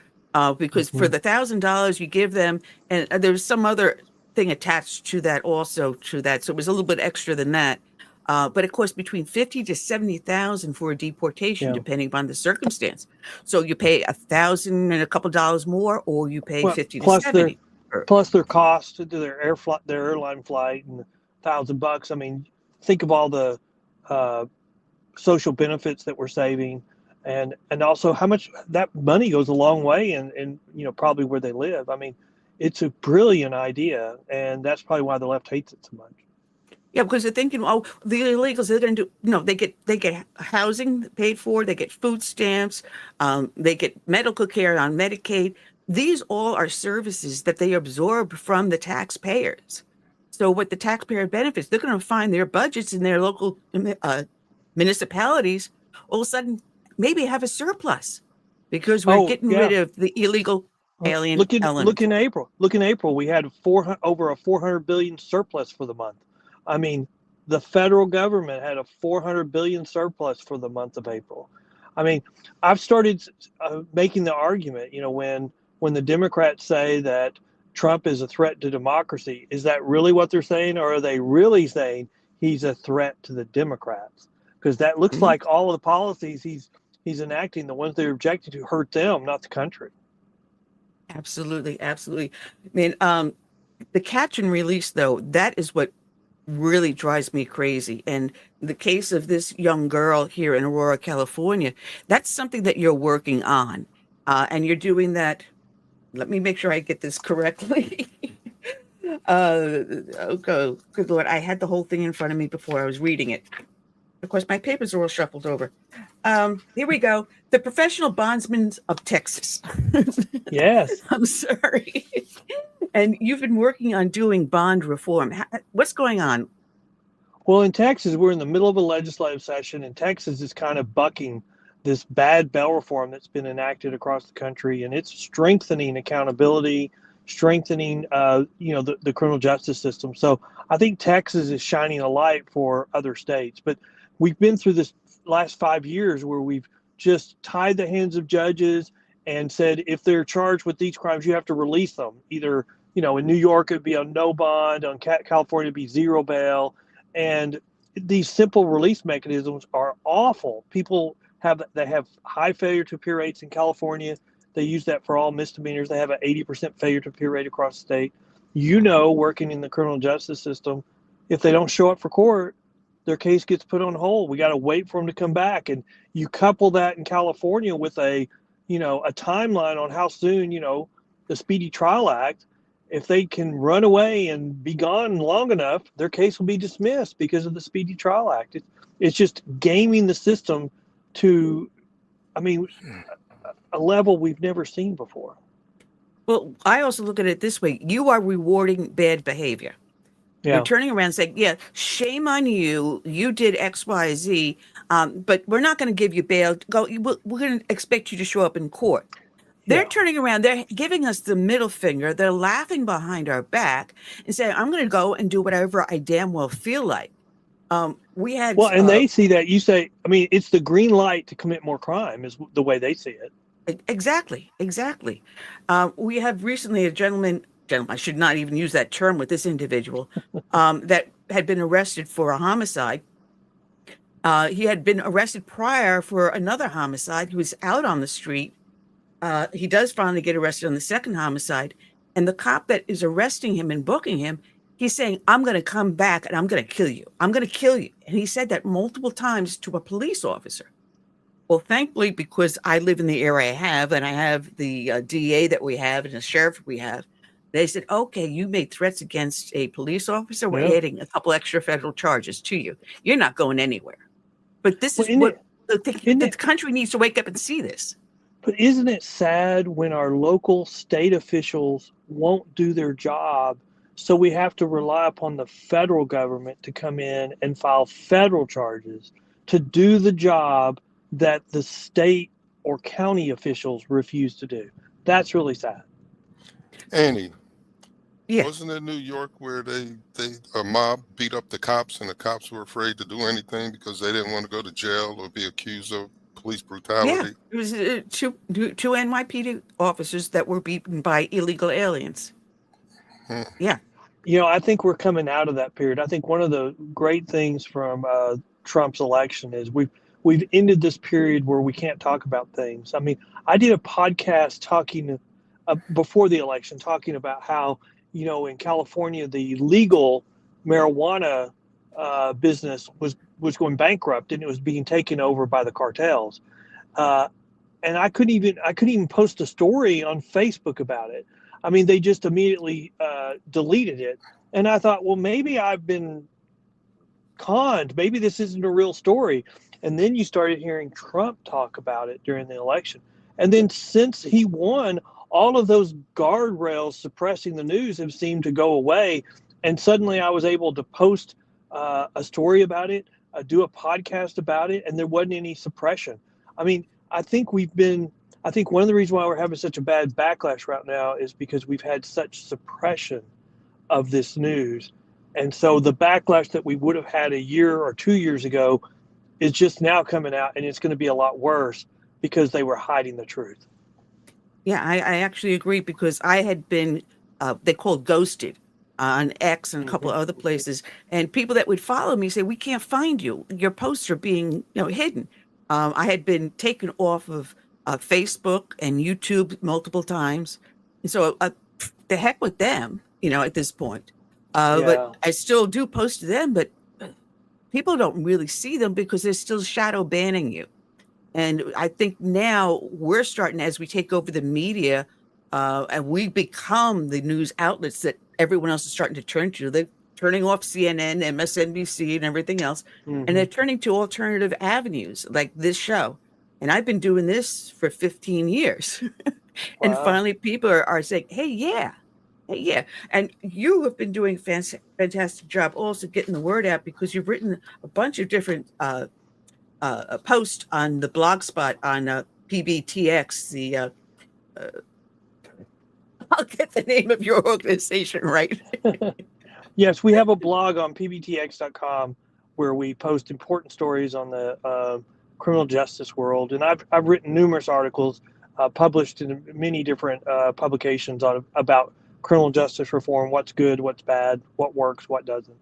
because for the $1,000 you give them, and there's some other thing attached to that also to that. So it was a little bit extra than that. But of course, between 50 to 70,000 for a deportation, depending upon the circumstance. So you pay $1,000 and a couple dollars more, or you pay 50 to 70. Plus their cost to their airline flight and $1,000. I mean, think of all the social benefits that we're saving, and also how much that money goes a long way, and probably where they live. I mean, it's a brilliant idea, and that's probably why the left hates it so much. Yeah, because they're thinking, oh, the illegals, they're going to do, no, they get housing paid for, they get food stamps, they get medical care on Medicaid. These all are services that they absorb from the taxpayers. So what the taxpayer benefits, they're going to find their budgets in their local municipalities all of a sudden maybe have a surplus because we're getting rid of the illegal alien element. Look in April. We had over a $400 billion surplus for the month. I mean, the federal government had a $400 billion surplus for the month of April. I mean, I've started making the argument, when the Democrats say that Trump is a threat to democracy, is that really what they're saying? Or are they really saying he's a threat to the Democrats? Because that looks like all of the policies he's enacting, the ones they're objecting to, hurt them, not the country. Absolutely. Absolutely. I mean, the catch and release, though, that is what really drives me crazy. And the case of this young girl here in Aurora, California, that's something that you're working on. And you're doing that. Let me make sure I get this correctly. Okay, good Lord. I had the whole thing in front of me before I was reading it. Of course, my papers are all shuffled over. Here we go. The Professional Bondsmen of Texas. Yes. I'm sorry. And you've been working on doing bond reform. What's going on? Well, in Texas, we're in the middle of a legislative session, and Texas is kind of bucking this bad bail reform that's been enacted across the country, and it's strengthening accountability, strengthening, the criminal justice system. So I think Texas is shining a light for other states. But we've been through this last 5 years where we've just tied the hands of judges and said, if they're charged with these crimes, you have to release them. Either, in New York, it'd be on no bond, on California, it'd be zero bail. And these simple release mechanisms are awful. People have high failure to appear rates in California. They use that for all misdemeanors. They have an 80% failure to appear rate across the state. Working in the criminal justice system, if they don't show up for court, their case gets put on hold. We got to wait for them to come back. And you couple that in California with a timeline on how soon, the Speedy Trial Act, if they can run away and be gone long enough, their case will be dismissed because of the Speedy Trial Act. It's just gaming the system to, a level we've never seen before. Well, I also look at it this way. You are rewarding bad behavior. Yeah. You're turning around and saying, yeah, shame on you. You did X, Y, Z, but we're not going to give you bail. We're going to expect you to show up in court. They're turning around. They're giving us the middle finger. They're laughing behind our back and saying, I'm going to go and do whatever I damn well feel like. We had. Well, and they see that. You say, I mean, it's the green light to commit more crime is the way they see it. Exactly. We have recently a gentleman, I should not even use that term with this individual, that had been arrested for a homicide. He had been arrested prior for another homicide. He was out on the street. He does finally get arrested on the second homicide. And the cop that is arresting him and booking him, he's saying, I'm going to come back and I'm going to kill you. I'm going to kill you. And he said that multiple times to a police officer. Well, thankfully, because I live in the area I have, and I have the DA that we have and the sheriff we have, they said, okay, you made threats against a police officer. We're adding a couple extra federal charges to you. You're not going anywhere. But this is what the country needs to wake up and see this. But isn't it sad when our local state officials won't do their job? So we have to rely upon the federal government to come in and file federal charges to do the job that the state or county officials refuse to do. That's really sad. Annie, wasn't it New York where a mob beat up the cops and the cops were afraid to do anything because they didn't want to go to jail or be accused of police brutality? Yeah, it was two NYPD officers that were beaten by illegal aliens. Yeah. You know, I think we're coming out of that period. I think one of the great things from Trump's election is we've ended this period where we can't talk about things. I mean, I did a podcast talking before the election, talking about how, you know, in California, the legal marijuana business was going bankrupt and it was being taken over by the cartels. And I couldn't even post a story on Facebook about it. I mean, they just immediately deleted it. And I thought, well, maybe I've been conned. Maybe this isn't a real story. And then you started hearing Trump talk about it during the election. And then since he won, all of those guardrails suppressing the news have seemed to go away. And suddenly I was able to post a story about it, do a podcast about it, and there wasn't any suppression. I mean, I think one of the reasons why we're having such a bad backlash right now is because we've had such suppression of this news. And so the backlash that we would have had a year or 2 years ago is just now coming out, and it's going to be a lot worse because they were hiding the truth. Yeah, I actually agree, because I had been, they called ghosted on X and a couple of other places. And people that would follow me say, we can't find you. Your posts are being hidden. I had been taken off of Facebook and YouTube multiple times. And so the heck with them, at this point. But I still do post to them, but people don't really see them because they're still shadow banning you. And I think now we're starting, as we take over the media, and we become the news outlets that everyone else is starting to turn to. They're turning off CNN, MSNBC, and everything else, and they're turning to alternative avenues like this show. And I've been doing this for 15 years. And finally people are saying, hey, yeah. And you have been doing a fantastic job also getting the word out, because you've written a bunch of different post on the blog spot on PBTX, I'll get the name of your organization right. Yes, we have a blog on pbtx.com where we post important stories on the criminal justice world. And I've written numerous articles published in many different publications about criminal justice reform, what's good, what's bad, what works, what doesn't.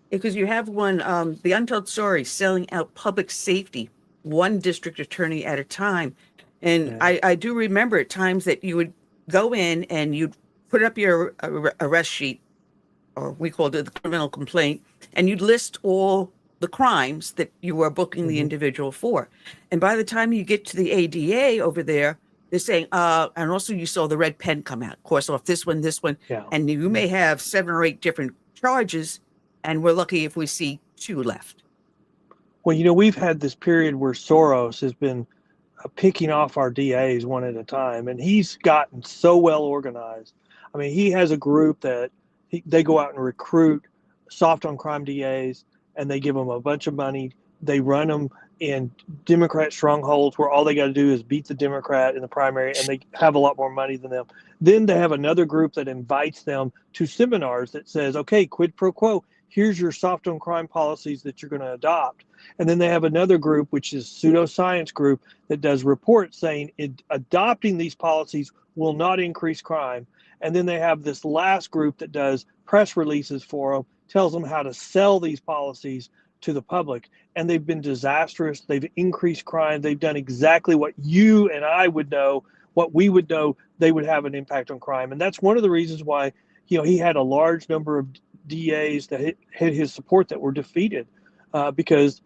Because you have one, The Untold Story, Selling Out Public Safety, one district attorney at a time. And I do remember at times that you would go in and you'd put up your arrest sheet, or we called it the criminal complaint, and you'd list all the crimes that you were booking the individual for. And by the time you get to the ADA over there, they're saying, and also you saw the red pen come out, of course, off this one, and you may have 7 or 8 different charges, and we're lucky if we see 2 left. Well, we've had this period where Soros has been picking off our DAs one at a time, and he's gotten so well organized. I mean, he has a group that they go out and recruit soft on crime DAs, and they give them a bunch of money. They run them in Democrat strongholds where all they got to do is beat the Democrat in the primary and they have a lot more money than them. Then they have another group that invites them to seminars that says, okay, quid pro quo, here's your soft on crime policies that you're going to adopt. And then they have another group, which is pseudoscience group, that does reports saying adopting these policies will not increase crime. And then they have this last group that does press releases for them, tells them how to sell these policies to the public. And they've been disastrous. They've increased crime. They've done exactly what you and I would know, what we would know they would have an impact on crime. And that's one of the reasons why, he had a large number of DAs that had his support that were defeated because,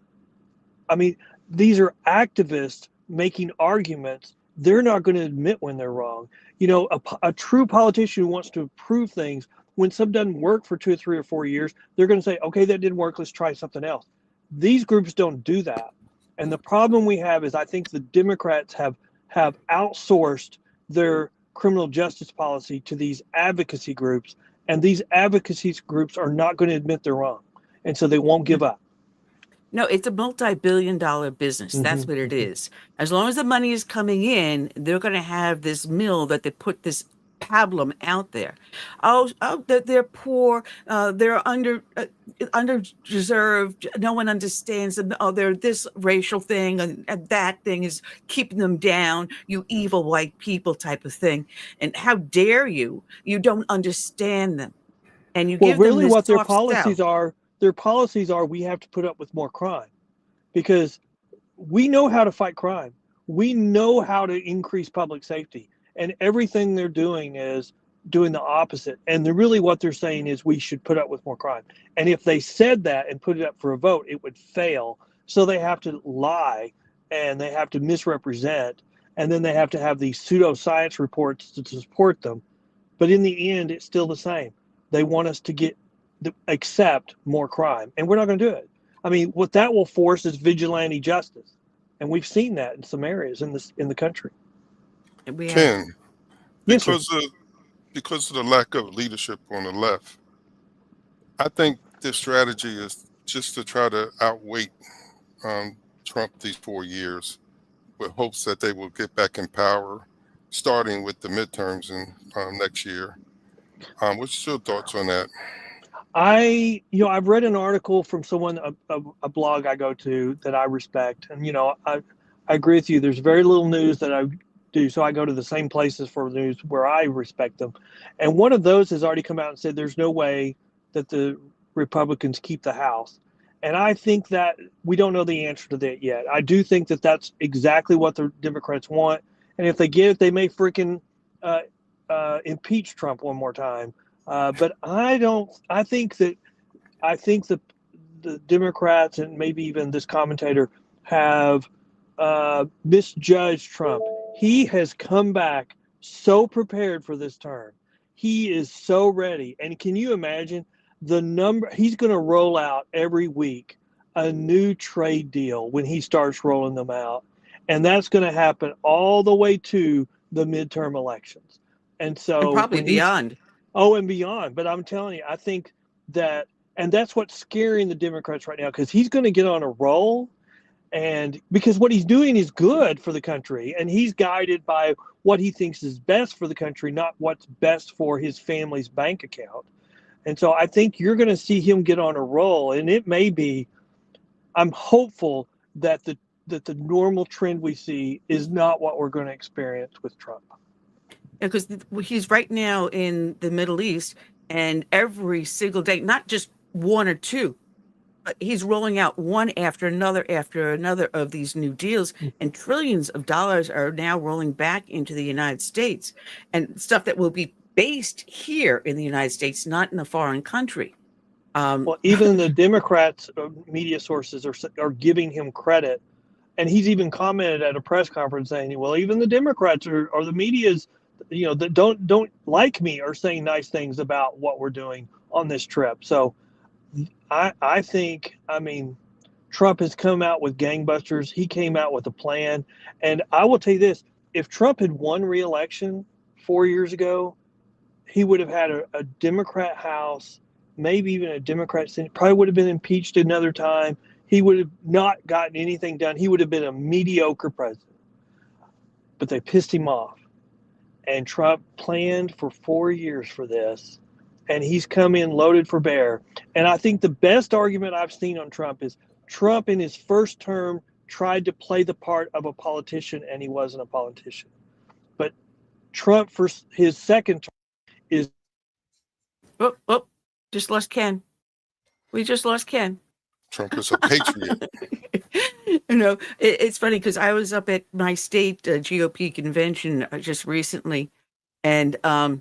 these are activists making arguments. They're not going to admit when they're wrong. A true politician who wants to prove things, when something doesn't work for 2 or 3 or 4 years, they're going to say, okay, that didn't work. Let's try something else. These groups don't do that. And the problem we have is I think the Democrats have outsourced their criminal justice policy to these advocacy groups. And these advocacy groups are not going to admit they're wrong. And so they won't give up. No, it's a multi-billion-dollar business. That's what it is. As long as the money is coming in, they're going to have this mill that they put this pablum out there. They're poor. They're underdeserved. No one understands them. They're this racial thing and that thing is keeping them down. You evil white people type of thing. And how dare you? You don't understand them. And you give really them this what their soft policies sell. are. Their policies are we have to put up with more crime because we know how to fight crime. We know how to increase public safety. And everything they're doing is doing the opposite. And what they're saying is we should put up with more crime. And if they said that and put it up for a vote, it would fail. So they have to lie and they have to misrepresent. And then they have to have these pseudoscience reports to support them. But in the end, it's still the same. They want us to accept more crime. And we're not going to do it. What that will force is vigilante justice. And we've seen that in some areas in the country. Ken, Yes, because of the lack of leadership on the left, I think this strategy is just to try to outweight Trump these 4 years with hopes that they will get back in power, starting with the midterms in next year. What's your thoughts on that? I've read an article from someone, a blog I go to that I respect. And, I agree with you. There's very little news that I do. So I go to the same places for news where I respect them. And one of those has already come out and said there's no way that the Republicans keep the House. And I think that we don't know the answer to that yet. I do think that that's exactly what the Democrats want. And if they get it, they may freaking impeach Trump one more time. But I think the Democrats and maybe even this commentator have misjudged Trump. He has come back so prepared for this term. He is so ready. And can you imagine he's going to roll out every week a new trade deal when he starts rolling them out. And that's going to happen all the way to the midterm elections. And so And probably beyond. And beyond. But I'm telling you, I think that, and that's what's scaring the Democrats right now, because he's going to get on a roll. And because what he's doing is good for the country, and he's guided by what he thinks is best for the country, not what's best for his family's bank account. And so I think you're going to see him get on a roll, and it may be, I'm hopeful that the normal trend we see is not what we're going to experience with Trump. Because he's right now in the Middle East, and every single day, not just one or two, but he's rolling out one after another of these new deals, and trillions of dollars are now rolling back into the United States, and stuff that will be based here in the United States, not in a foreign country. Well, even the Democrats' media sources are giving him credit, and he's even commented at a press conference saying, "Well, even the Democrats or the media's, that don't like me are saying nice things about what we're doing on this trip." So I think, Trump has come out with gangbusters. He came out with a plan. And I will tell you this, if Trump had won re-election 4 years ago, he would have had a Democrat House, maybe even a Democrat Senate, probably would have been impeached another time. he would have not gotten anything done. He would have been a mediocre president. But they pissed him off. And Trump planned for 4 years for this. And he's come in loaded for bear. And I think the best argument I've seen on Trump is Trump in his first term tried to play the part of a politician, and he wasn't a politician. But Trump for his second term is... Just lost Ken. We just lost Ken. Trump is a patriot. It's funny because I was up at my state GOP convention just recently, and I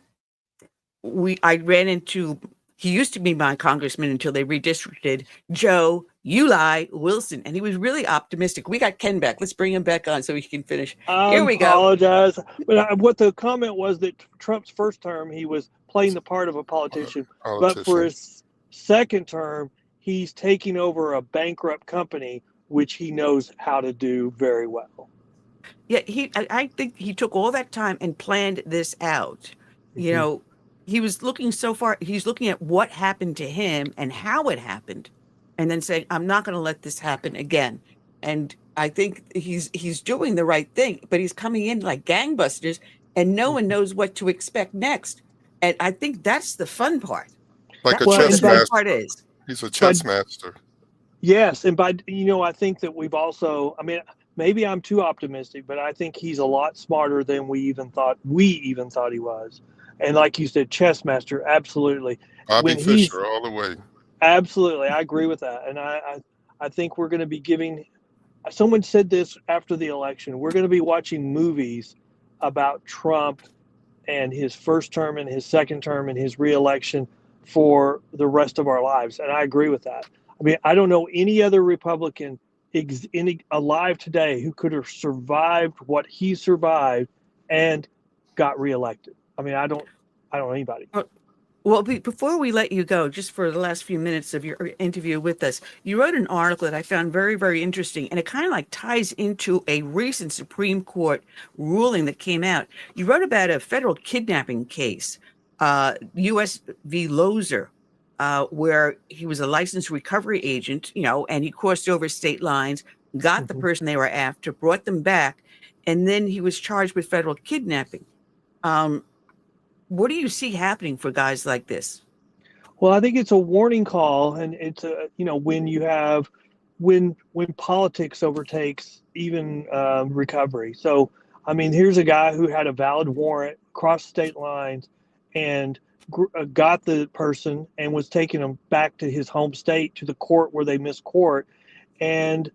ran into, he used to be my congressman until they redistricted, Joe Wilson, and he was really optimistic. We got Ken back. Let's bring him back on so he can finish. Here we go. I apologize. But what the comment was that Trump's first term, he was playing the part of a politician. But for his second term, he's taking over a bankrupt company, which he knows how to do very well. Yeah, I think he took all that time and planned this out. Mm-hmm. He was looking so far, he's looking at what happened to him and how it happened, and then saying, I'm not going to let this happen again. And I think he's doing the right thing, but he's coming in like gangbusters, and no one knows what to expect next. And I think that's the fun part. Like a chess master. Is. He's a chess master. Yes, and I think that we've also, maybe I'm too optimistic, but I think he's a lot smarter than we even thought he was. And like you said, chess master, absolutely. Bobby Fischer all the way. Absolutely, I agree with that. And I think we're going to be giving, someone said this after the election, we're going to be watching movies about Trump and his first term and his second term and his reelection for the rest of our lives. And I agree with that. I don't know any other Republican alive today who could have survived what he survived and got reelected. I don't know anybody. Well, before we let you go, just for the last few minutes of your interview with us, you wrote an article that I found very, very interesting, and it kind of like ties into a recent Supreme Court ruling that came out. You wrote about a federal kidnapping case, U.S. v. Lozer, where he was a licensed recovery agent, and he crossed over state lines, got the person they were after, brought them back, and then he was charged with federal kidnapping. What do you see happening for guys like this? Well, I think it's a warning call, and it's when politics overtakes even recovery. So, here's a guy who had a valid warrant, crossed state lines, and got the person and was taking him back to his home state, to the court where they missed court. And,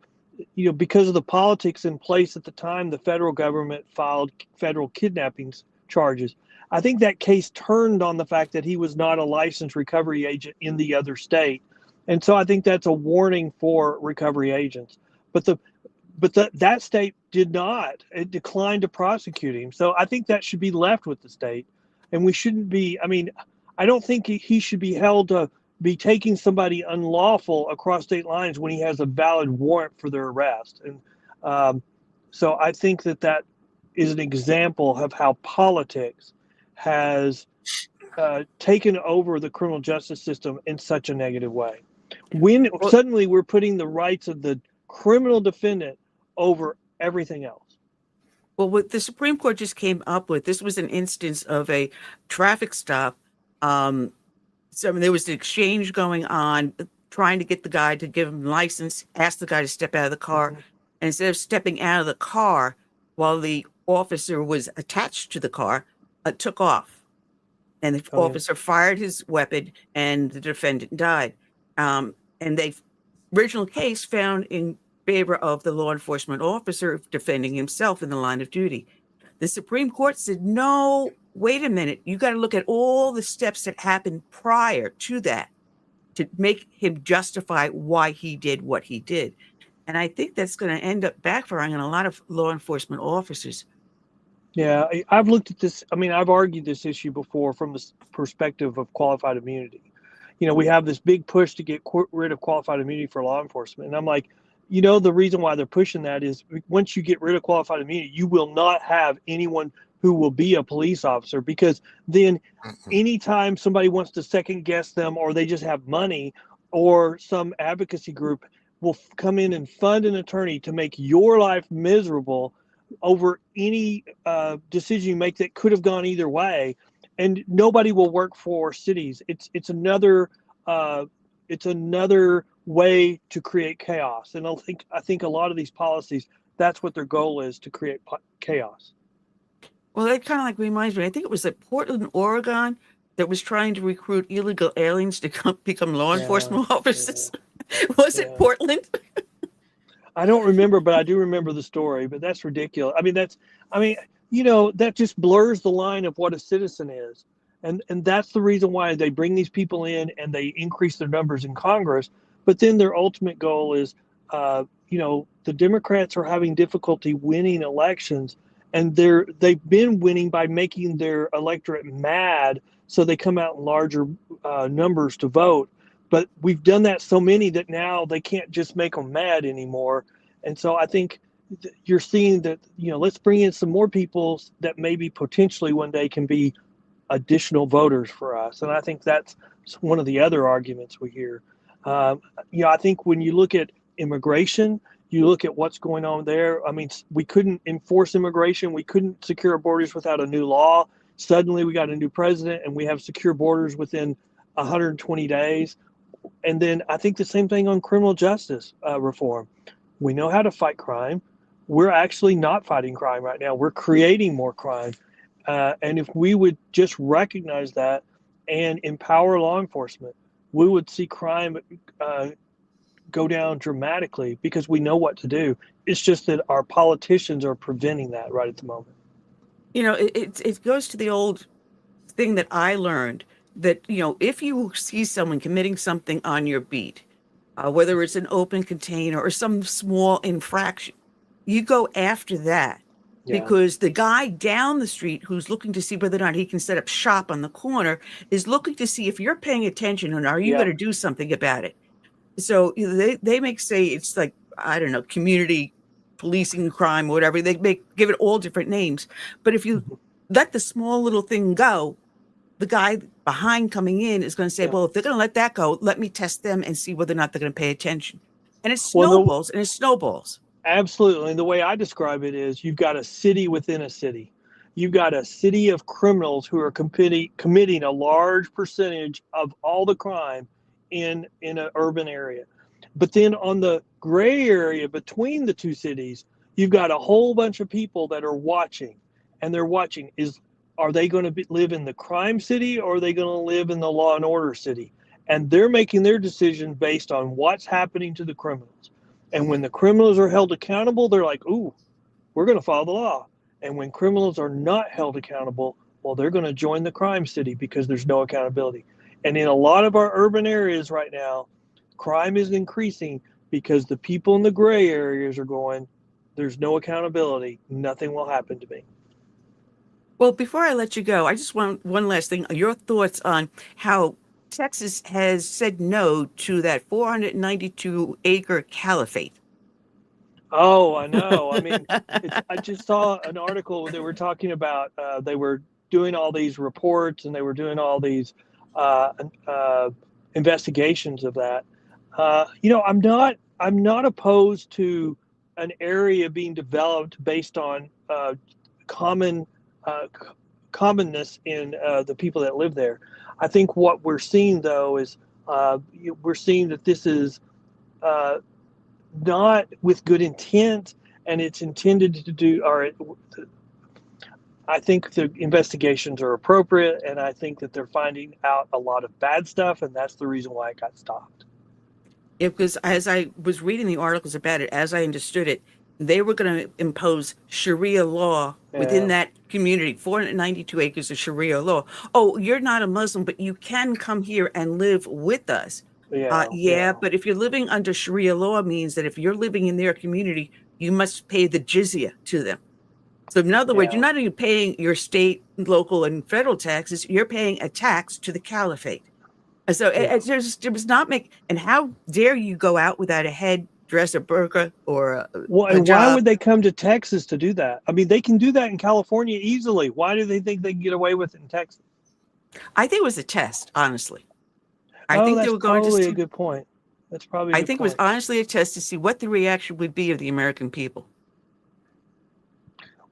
because of the politics in place at the time, the federal government filed federal kidnapping charges. I think that case turned on the fact that he was not a licensed recovery agent in the other state. And so I think that's a warning for recovery agents. But that state did not. It declined to prosecute him. So I think that should be left with the state. And we shouldn't be, I don't think he should be held to be taking somebody unlawful across state lines when he has a valid warrant for their arrest. And so I think that is an example of how politics has taken over the criminal justice system in such a negative way. When suddenly we're putting the rights of the criminal defendant over everything else. Well, what the Supreme Court just came up with, this was an instance of a traffic stop. There was an exchange going on, trying to get the guy to give him license, ask the guy to step out of the car. Mm-hmm. And instead of stepping out of the car while the officer was attached to the car, took off, and the officer fired his weapon, and the defendant died. And the original case found in favor of the law enforcement officer defending himself in the line of duty. The Supreme Court said, no, wait a minute. You got to look at all the steps that happened prior to that to make him justify why he did what he did. And I think that's going to end up backfiring on a lot of law enforcement officers. Yeah, I've looked at this. I've argued this issue before from the perspective of qualified immunity. We have this big push to get rid of qualified immunity for law enforcement. And I'm like, the reason why they're pushing that is once you get rid of qualified immunity, you will not have anyone who will be a police officer, because then anytime somebody wants to second guess them, or they just have money, or some advocacy group will come in and fund an attorney to make your life miserable over any decision you make that could have gone either way, and nobody will work for cities. It's another way to create chaos, and I think a lot of these policies, that's what their goal is, to create chaos. Well, that kind of like reminds me. I think it was like Portland, Oregon, that was trying to recruit illegal aliens to become law enforcement officers. Was it Portland? I don't remember, but I do remember the story. But that's ridiculous. I mean, that just blurs the line of what a citizen is, and that's the reason why they bring these people in and they increase their numbers in Congress. But then their ultimate goal is, the Democrats are having difficulty winning elections, and they've been winning by making their electorate mad, so they come out in larger numbers to vote. But we've done that so many that now they can't just make them mad anymore. And so I think you're seeing that, let's bring in some more people that maybe potentially one day can be additional voters for us. And I think that's one of the other arguments we hear. I think when you look at immigration, you look at what's going on there. I mean, we couldn't enforce immigration. We couldn't secure our borders without a new law. Suddenly we got a new president and we have secure borders within 120 days. And then I think the same thing on criminal justice reform. We know how to fight crime. We're actually not fighting crime right now. We're creating more crime. And if we would just recognize that and empower law enforcement, we would see crime go down dramatically, because we know what to do. It's just that our politicians are preventing that right at the moment. It goes to the old thing that I learned, that, if you see someone committing something on your beat, whether it's an open container or some small infraction, you go after that. Yeah. Because the guy down the street who's looking to see whether or not he can set up shop on the corner is looking to see if you're paying attention and are you going to do something about it. So they make say it's like, I don't know, community policing crime or whatever. They give it all different names. But if you let the small little thing go, the guy behind coming in is going to say, well, if they're going to let that go, let me test them and see whether or not they're going to pay attention. And it snowballs and it snowballs. Absolutely. And the way I describe it is, you've got a city within a city. You've got a city of criminals who are committing a large percentage of all the crime in an urban area. But then on the gray area between the two cities, you've got a whole bunch of people that are watching. And they're watching, are they going to live in the crime city, or are they going to live in the law and order city? And they're making their decision based on what's happening to the criminals. And when the criminals are held accountable, they're like, ooh, we're going to follow the law. And when criminals are not held accountable, well, they're going to join the crime city because there's no accountability. And in a lot of our urban areas right now, crime is increasing because the people in the gray areas are going, there's no accountability. Nothing will happen to me. Well, before I let you go, I just want one last thing. Your thoughts on how Texas has said no to that 492-acre caliphate. Oh, I know. I mean, I just saw an article where they were talking about, they were doing all these reports and they were doing all these investigations of that. I'm not opposed to an area being developed based on commonness in the people that live there. I think what we're seeing, though, is we're seeing that this is not with good intent, and it's intended to do, I think the investigations are appropriate, and I think that they're finding out a lot of bad stuff, and that's the reason why it got stopped. Yeah, because as I was reading the articles about it, as I understood it, they were going to impose Sharia law within that community, 492 acres of Sharia law. Oh, you're not a Muslim, but you can come here and live with us. But if you're living under Sharia law, means that if you're living in their community, you must pay the jizya to them. So in other words, you're not only paying your state, local, and federal taxes, you're paying a tax to the caliphate. And so it was not make. And how dare you go out without a head dress, a burqa, or a and why would they come to Texas to do that? I mean, they can do that in California easily. Why do they think they can get away with it in Texas? I think it was a test, honestly. I think they were going to probably a good point. That's probably a I good think it was point. honestly a test to see what the reaction would be of the American people.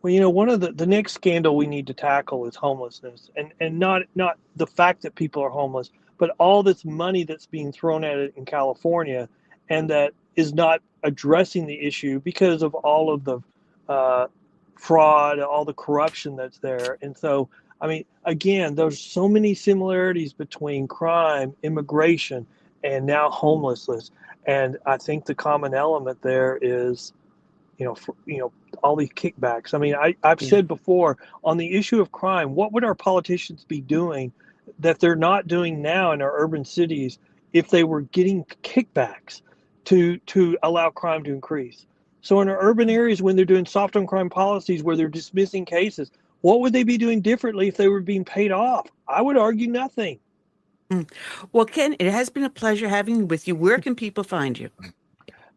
Well, one of the next scandal we need to tackle is homelessness, and not the fact that people are homeless, but all this money that's being thrown at it in California, and that is not addressing the issue because of all of the fraud, all the corruption that's there. And so, I mean, again, there's so many similarities between crime, immigration, and now homelessness. And I think the common element there is, all these kickbacks. I mean, I've said before on the issue of crime, what would our politicians be doing that they're not doing now in our urban cities if they were getting kickbacks to allow crime to increase? So in our urban areas, when they're doing soft on crime policies where they're dismissing cases, what would they be doing differently if they were being paid off? I would argue nothing. Well, Ken, it has been a pleasure having you with you. Where can people find you?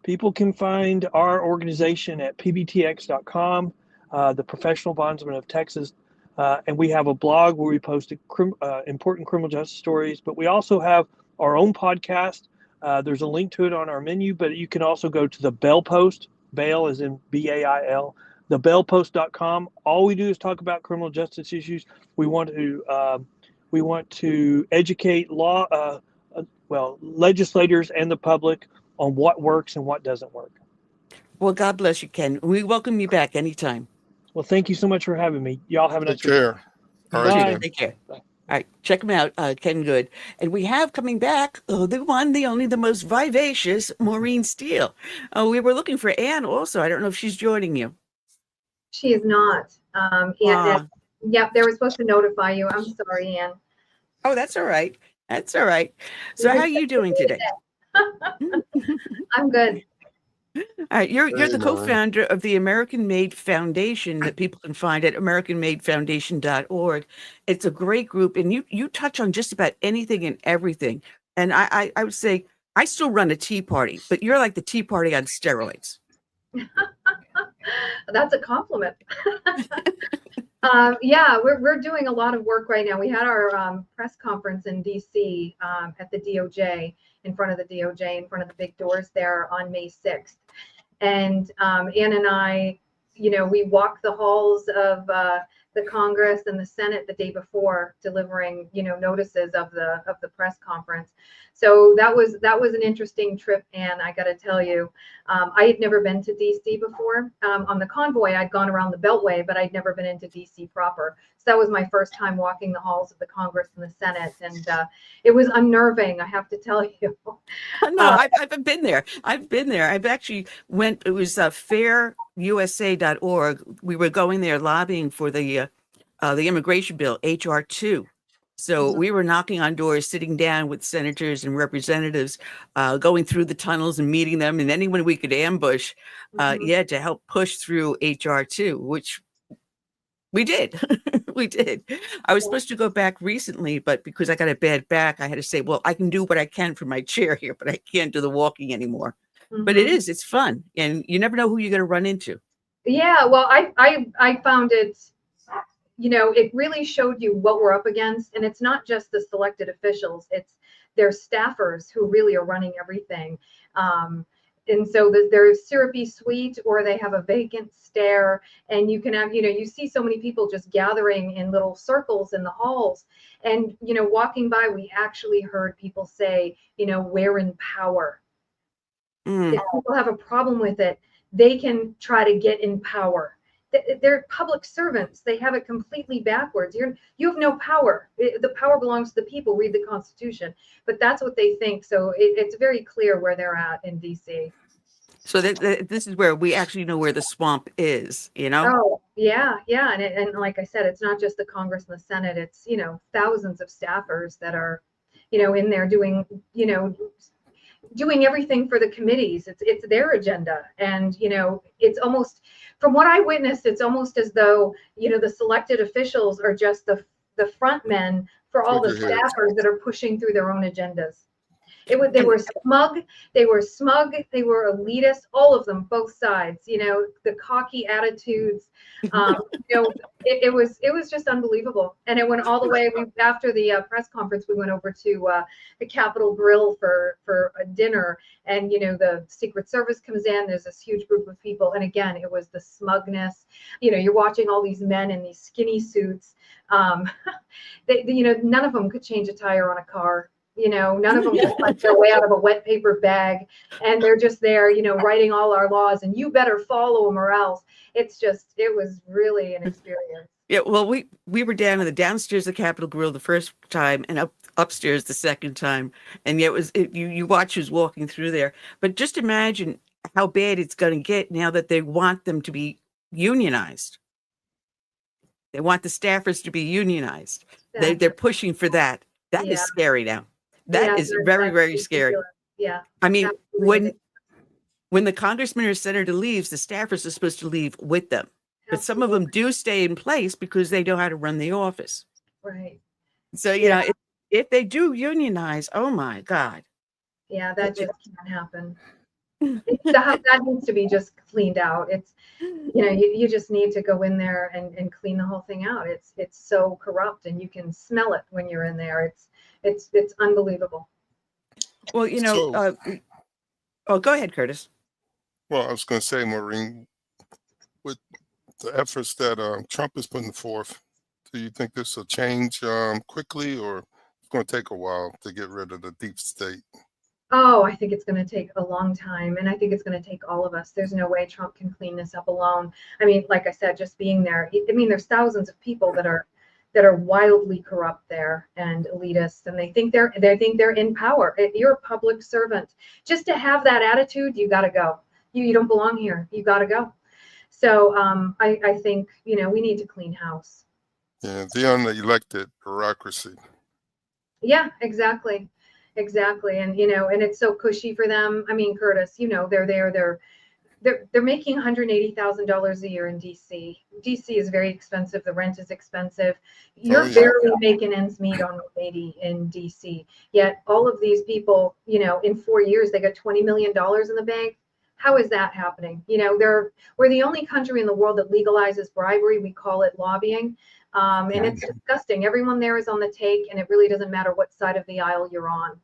People can find our organization at pbtx.com, the Professional Bondsman of Texas, and we have a blog where we post important criminal justice stories, but we also have our own podcast. There's a link to it on our menu, but you can also go to the Bail Post. Bail is in BAIL, thebailpost.com. All we do is talk about criminal justice issues. We want to educate legislators and the public on what works and what doesn't work. Well, God bless you, Ken. We welcome you back anytime. Well, thank you so much for having me. Y'all have a nice Take care. All right, Bye. Ken. Take care. Bye. All right, check him out, Ken Good. And we have coming back the one, the only, the most vivacious Maureen Steele. We were looking for Ann also. I don't know if she's joining you. She is not. Yep, they were supposed to notify you. I'm sorry, Ann. Oh, that's all right. That's all right. So how are you doing today? I'm good. All right, you're the Maureen. co-founder of the American Made Foundation that people can find at americanmadefoundation.org. It's a great group, and you touch on just about anything and everything. And I would say I still run a tea party, but you're like the tea party on steroids. That's a compliment. Yeah, we're doing a lot of work right now. We had our press conference in DC at the DOJ, in front of the DOJ, in front of the big doors there on May 6th. And Ann and I, we walked the halls of the Congress and the Senate the day before, delivering, notices of the press conference. So that was an interesting trip, and I got to tell you, I had never been to DC before. On the convoy, I'd gone around the Beltway, but I'd never been into DC proper. So that was my first time walking the halls of the Congress and the Senate, and it was unnerving, I have to tell you. No, I've been there. I've been there. I've actually went. It was fairusa.org. We were going there lobbying for the immigration bill, HR 2. So we were knocking on doors, sitting down with senators and representatives, going through the tunnels and meeting them, and anyone we could ambush, to help push through HR 2, which we did. We did. I was supposed to go back recently, but because I got a bad back, I had to say, well, I can do what I can from my chair here, but I can't do the walking anymore. But it's fun, and you never know who you're going to run into. Yeah, well, I found it, it really showed you what we're up against. And it's not just the selected officials, it's their staffers who really are running everything. And so there's syrupy sweet, or they have a vacant stare, and you can have, you see so many people just gathering in little circles in the halls. And, walking by, we actually heard people say, we're in power. If people have a problem with it, they can try to get in power. They're public servants. They have it completely backwards. You have no power. The power belongs to the people. Read the Constitution. But that's what they think. So it's very clear where they're at in DC. So this is where we actually know where the swamp is, Oh, yeah. And like I said, it's not just the Congress and the Senate. It's, thousands of staffers that are, in there doing, doing everything for the committees. It's their agenda. And, it's almost, from what I witnessed, it's almost as though, the selected officials are just the front men for all the staffers that are pushing through their own agendas. They were smug. They were smug. They were elitist. All of them, both sides. You know, the cocky attitudes. You know, it was just unbelievable. And it went all the way. After the press conference, we went over to the Capitol Grill for a dinner. And you know, the Secret Service comes in. There's this huge group of people. And again, it was the smugness. You know, you're watching all these men in these skinny suits. You know, none of them could change a tire on a car. You know, none of them could punch their way out of a wet paper bag, and they're just there, you know, writing all our laws, and you better follow them or else. It was really an experience. Yeah, well, we were down in the downstairs of the Capitol Grill the first time, and upstairs the second time, and yet you watch who's walking through there. But just imagine how bad it's going to get now that they want them to be unionized. They want the staffers to be unionized. They're pushing for that. That is scary now. That is very, very scary. Yeah. I mean, when the congressman or senator leaves, the staffers are supposed to leave with them. But some of them do stay in place because they know how to run the office. Right. So, you know, if they do unionize, oh my God. Yeah, that just can't happen. That needs to be just cleaned out. It's, you know, you just need to go in there and clean the whole thing out. It's so corrupt, and you can smell it when you're in there. It's unbelievable. Well, you know, go ahead, Curtis. Well, I was going to say, Maureen, with the efforts that Trump is putting forth, do you think this will change quickly, or it's going to take a while to get rid of the deep state? Oh, I think it's going to take a long time, and I think it's going to take all of us. There's no way Trump can clean this up alone. I mean, like I said, just being there. I mean, there's thousands of people that are wildly corrupt there and elitist, and they think they're in power. If you're a public servant, just to have that attitude, you got to go. You don't belong here. You got to go. So I think, you know, we need to clean house. Yeah, the unelected bureaucracy. Yeah, exactly. And, you know, and it's so cushy for them. I mean, Curtis, you know, they're making $180,000 a year in DC. DC is very expensive. The rent is expensive. You're barely making ends meet on 180 in DC. Yet all of these people, you know, in 4 years, they got $20 million in the bank. How is that happening? You know, we're the only country in the world that legalizes bribery. We call it lobbying. And it's disgusting. Everyone there is on the take, and it really doesn't matter what side of the aisle you're on.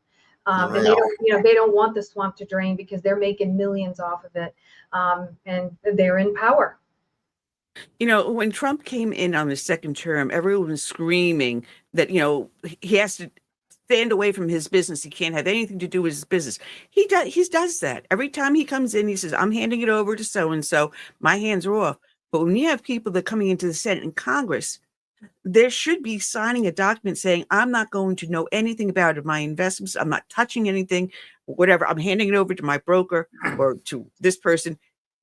And they don't want the swamp to drain because they're making millions off of it. And they're in power. You know, when Trump came in on his second term, everyone was screaming that, you know, he has to stand away from his business. He can't have anything to do with his business. He does that. Every time he comes in, he says, I'm handing it over to so-and-so. My hands are off. But when you have people that are coming into the Senate and Congress, there should be signing a document saying, I'm not going to know anything about it, my investments. I'm not touching anything, whatever. I'm handing it over to my broker or to this person.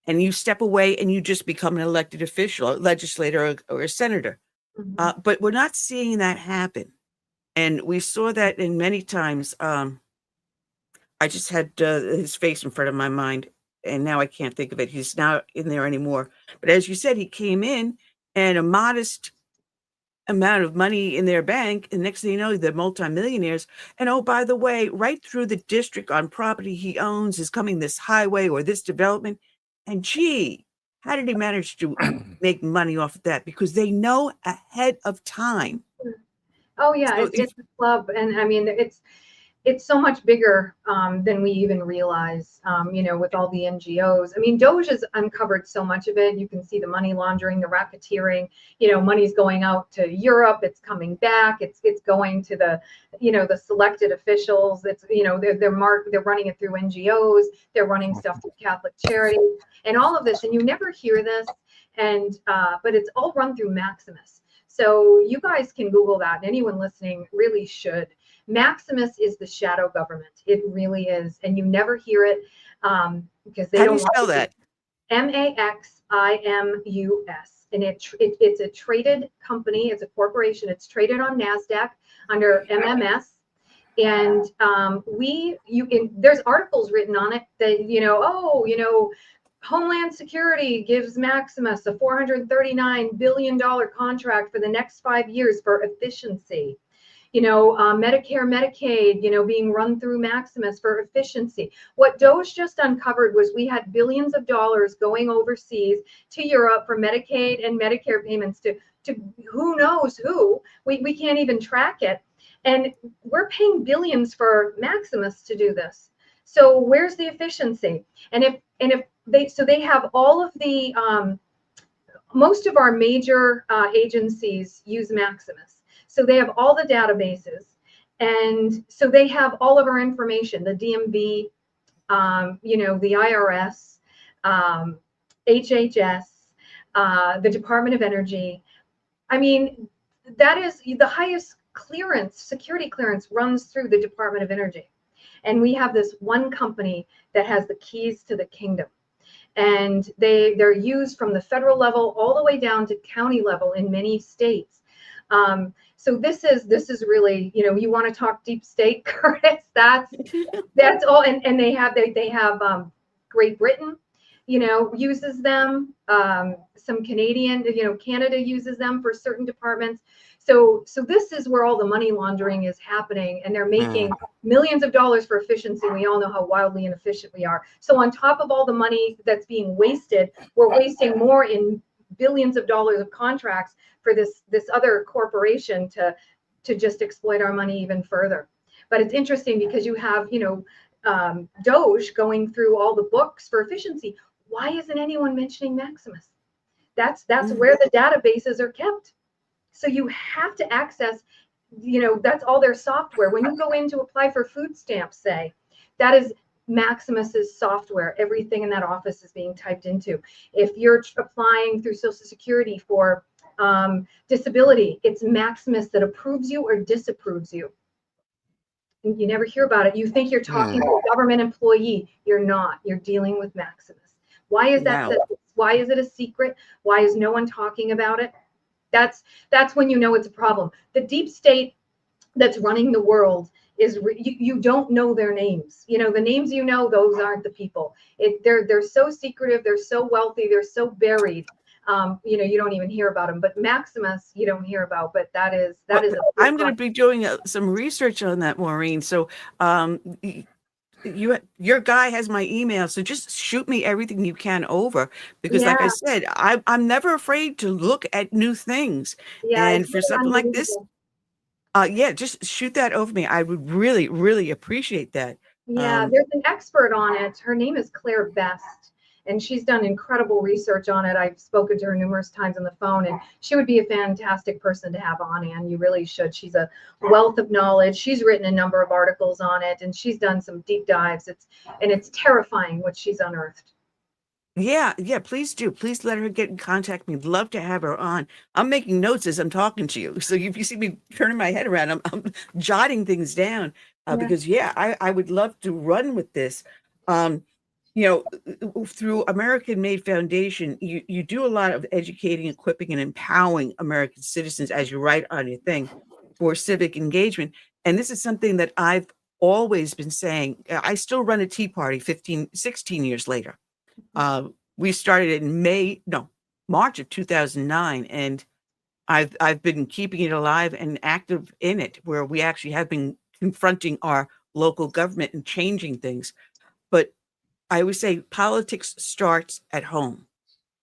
And you step away and you just become an elected official, a legislator or a senator. Mm-hmm. But we're not seeing that happen. And we saw that in many times. I just had his face in front of my mind, and now I can't think of it. He's not in there anymore. But as you said, he came in and a modest amount of money in their bank, and next thing you know, they're multimillionaires. And oh, by the way, right through the district on property he owns is coming this highway or this development. And gee, how did he manage to make money off of that? Because they know ahead of time. Oh yeah, so it's a club, and I mean it's so much bigger than we even realize. You know, with all the NGOs. I mean, Doge has uncovered so much of it. You can see the money laundering, the racketeering. You know, money's going out to Europe. It's coming back. It's going to the, you know, the selected officials. It's, you know, they're running it through NGOs. They're running stuff through Catholic charities and all of this. And you never hear this. And but it's all run through Maximus. So you guys can Google that, and anyone listening really should. Maximus is the shadow government. It really is. And you never hear it because they don't. How do you spell that? Maximus. And it's a traded company. It's a corporation. It's traded on NASDAQ under MMS. And there's articles written on it that, you know, Homeland Security gives Maximus a $439 billion contract for the next 5 years for efficiency. Medicare, Medicaid, being run through Maximus for efficiency. What DOGE just uncovered was we had billions of dollars going overseas to Europe for Medicaid and Medicare payments to who knows who. We can't even track it. And we're paying billions for Maximus to do this. So where's the efficiency? And if they have all of the most of our major agencies use Maximus. So they have all the databases, and so they have all of our information, the DMV, the IRS, HHS, the Department of Energy. I mean, that is the highest clearance, security clearance runs through the Department of Energy. And we have this one company that has the keys to the kingdom. And they're used from the federal level all the way down to county level in many states. So this is really, you want to talk deep state, Curtis, that's all. And they have Great Britain, uses them. Some Canadian, Canada uses them for certain departments. So this is where all the money laundering is happening, and they're making millions of dollars for efficiency. We all know how wildly inefficient we are. So on top of all the money that's being wasted, we're wasting more in billions of dollars of contracts for this other corporation to just exploit our money even further. But it's interesting because you have, DOGE going through all the books for efficiency. Why isn't anyone mentioning Maximus? That's where the databases are kept. So you have to access, that's all their software. When you go in to apply for food stamps, say, that is Maximus's software. Everything in that office is being typed into. If you're applying through Social Security for disability, it's Maximus that approves you or disapproves you. You never hear about it. You think you're talking to a government employee. You're not. You're dealing with Maximus. Why is that? Why is it a secret? Why is no one talking about it? That's when you know it's a problem. The deep state that's running the world is you don't know their names. The names those aren't the people. They're so secretive. They're so wealthy. They're so buried. You don't even hear about them. But Maximus, you don't hear about. But that is. I'm going to be doing some research on that, Maureen. So, your guy has my email, so just shoot me everything you can over, because like I said, I'm never afraid to look at new things. And for something like this, just shoot that over me. I would really, really appreciate that. There's an expert on it. Her name is Claire Best, and she's done incredible research on it. I've spoken to her numerous times on the phone, and she would be a fantastic person to have on, Ann. You really should. She's a wealth of knowledge. She's written a number of articles on it, and she's done some deep dives. It's terrifying what she's unearthed. Yeah, please do. Please let her get in contact with me. Love to have her on. I'm making notes as I'm talking to you. So if you see me turning my head around, I'm jotting things down because I would love to run with this. Through American Made Foundation, you do a lot of educating, equipping, and empowering American citizens, as you write on your thing, for civic engagement. And this is something that I've always been saying. I still run a Tea Party 16 years later. We started in March of 2009, and I've been keeping it alive and active in it, where we actually have been confronting our local government and changing things. But I always say politics starts at home.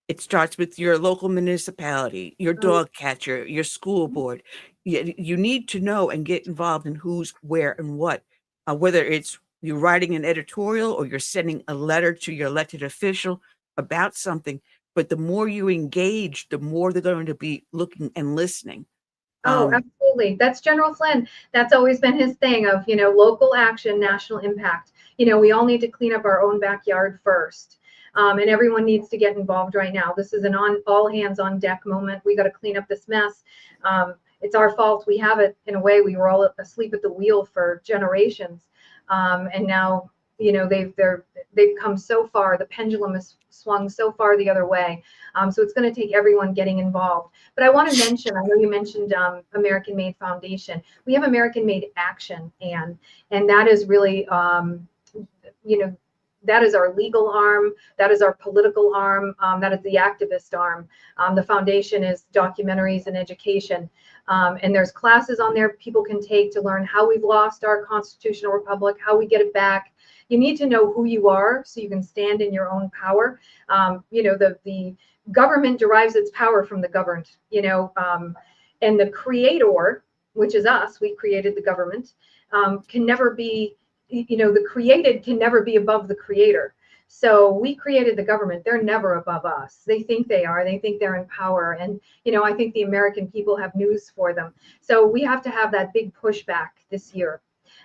It starts with your local municipality, your dog catcher, your school board. You need to know and get involved in who's, where, and what, whether it's you're writing an editorial or you're sending a letter to your elected official about something. But the more you engage, the more they're going to be looking and listening. Oh, absolutely. That's General Flynn. That's always been his thing of, local action, national impact. We all need to clean up our own backyard first. And everyone needs to get involved right now. This is an all hands on deck moment. We got to clean up this mess. It's our fault. We have it in a way. We were all asleep at the wheel for generations. And now, they've come so far. The pendulum has swung so far the other way. So it's going to take everyone getting involved. But I want to mention, I know you mentioned American Made Foundation. We have American Made Action, and that is really, that is our legal arm, that is our political arm, that is the activist arm. The foundation is documentaries and education. And there's classes on there people can take to learn how we've lost our constitutional republic, how we get it back. You need to know who you are so you can stand in your own power. The government derives its power from the governed, and the creator, which is us, we created the government, can never be, the created can never be above the creator. So we created the government. They're never above us. They think they are. They think they're in power. And, I think the American people have news for them. So we have to have that big pushback this year.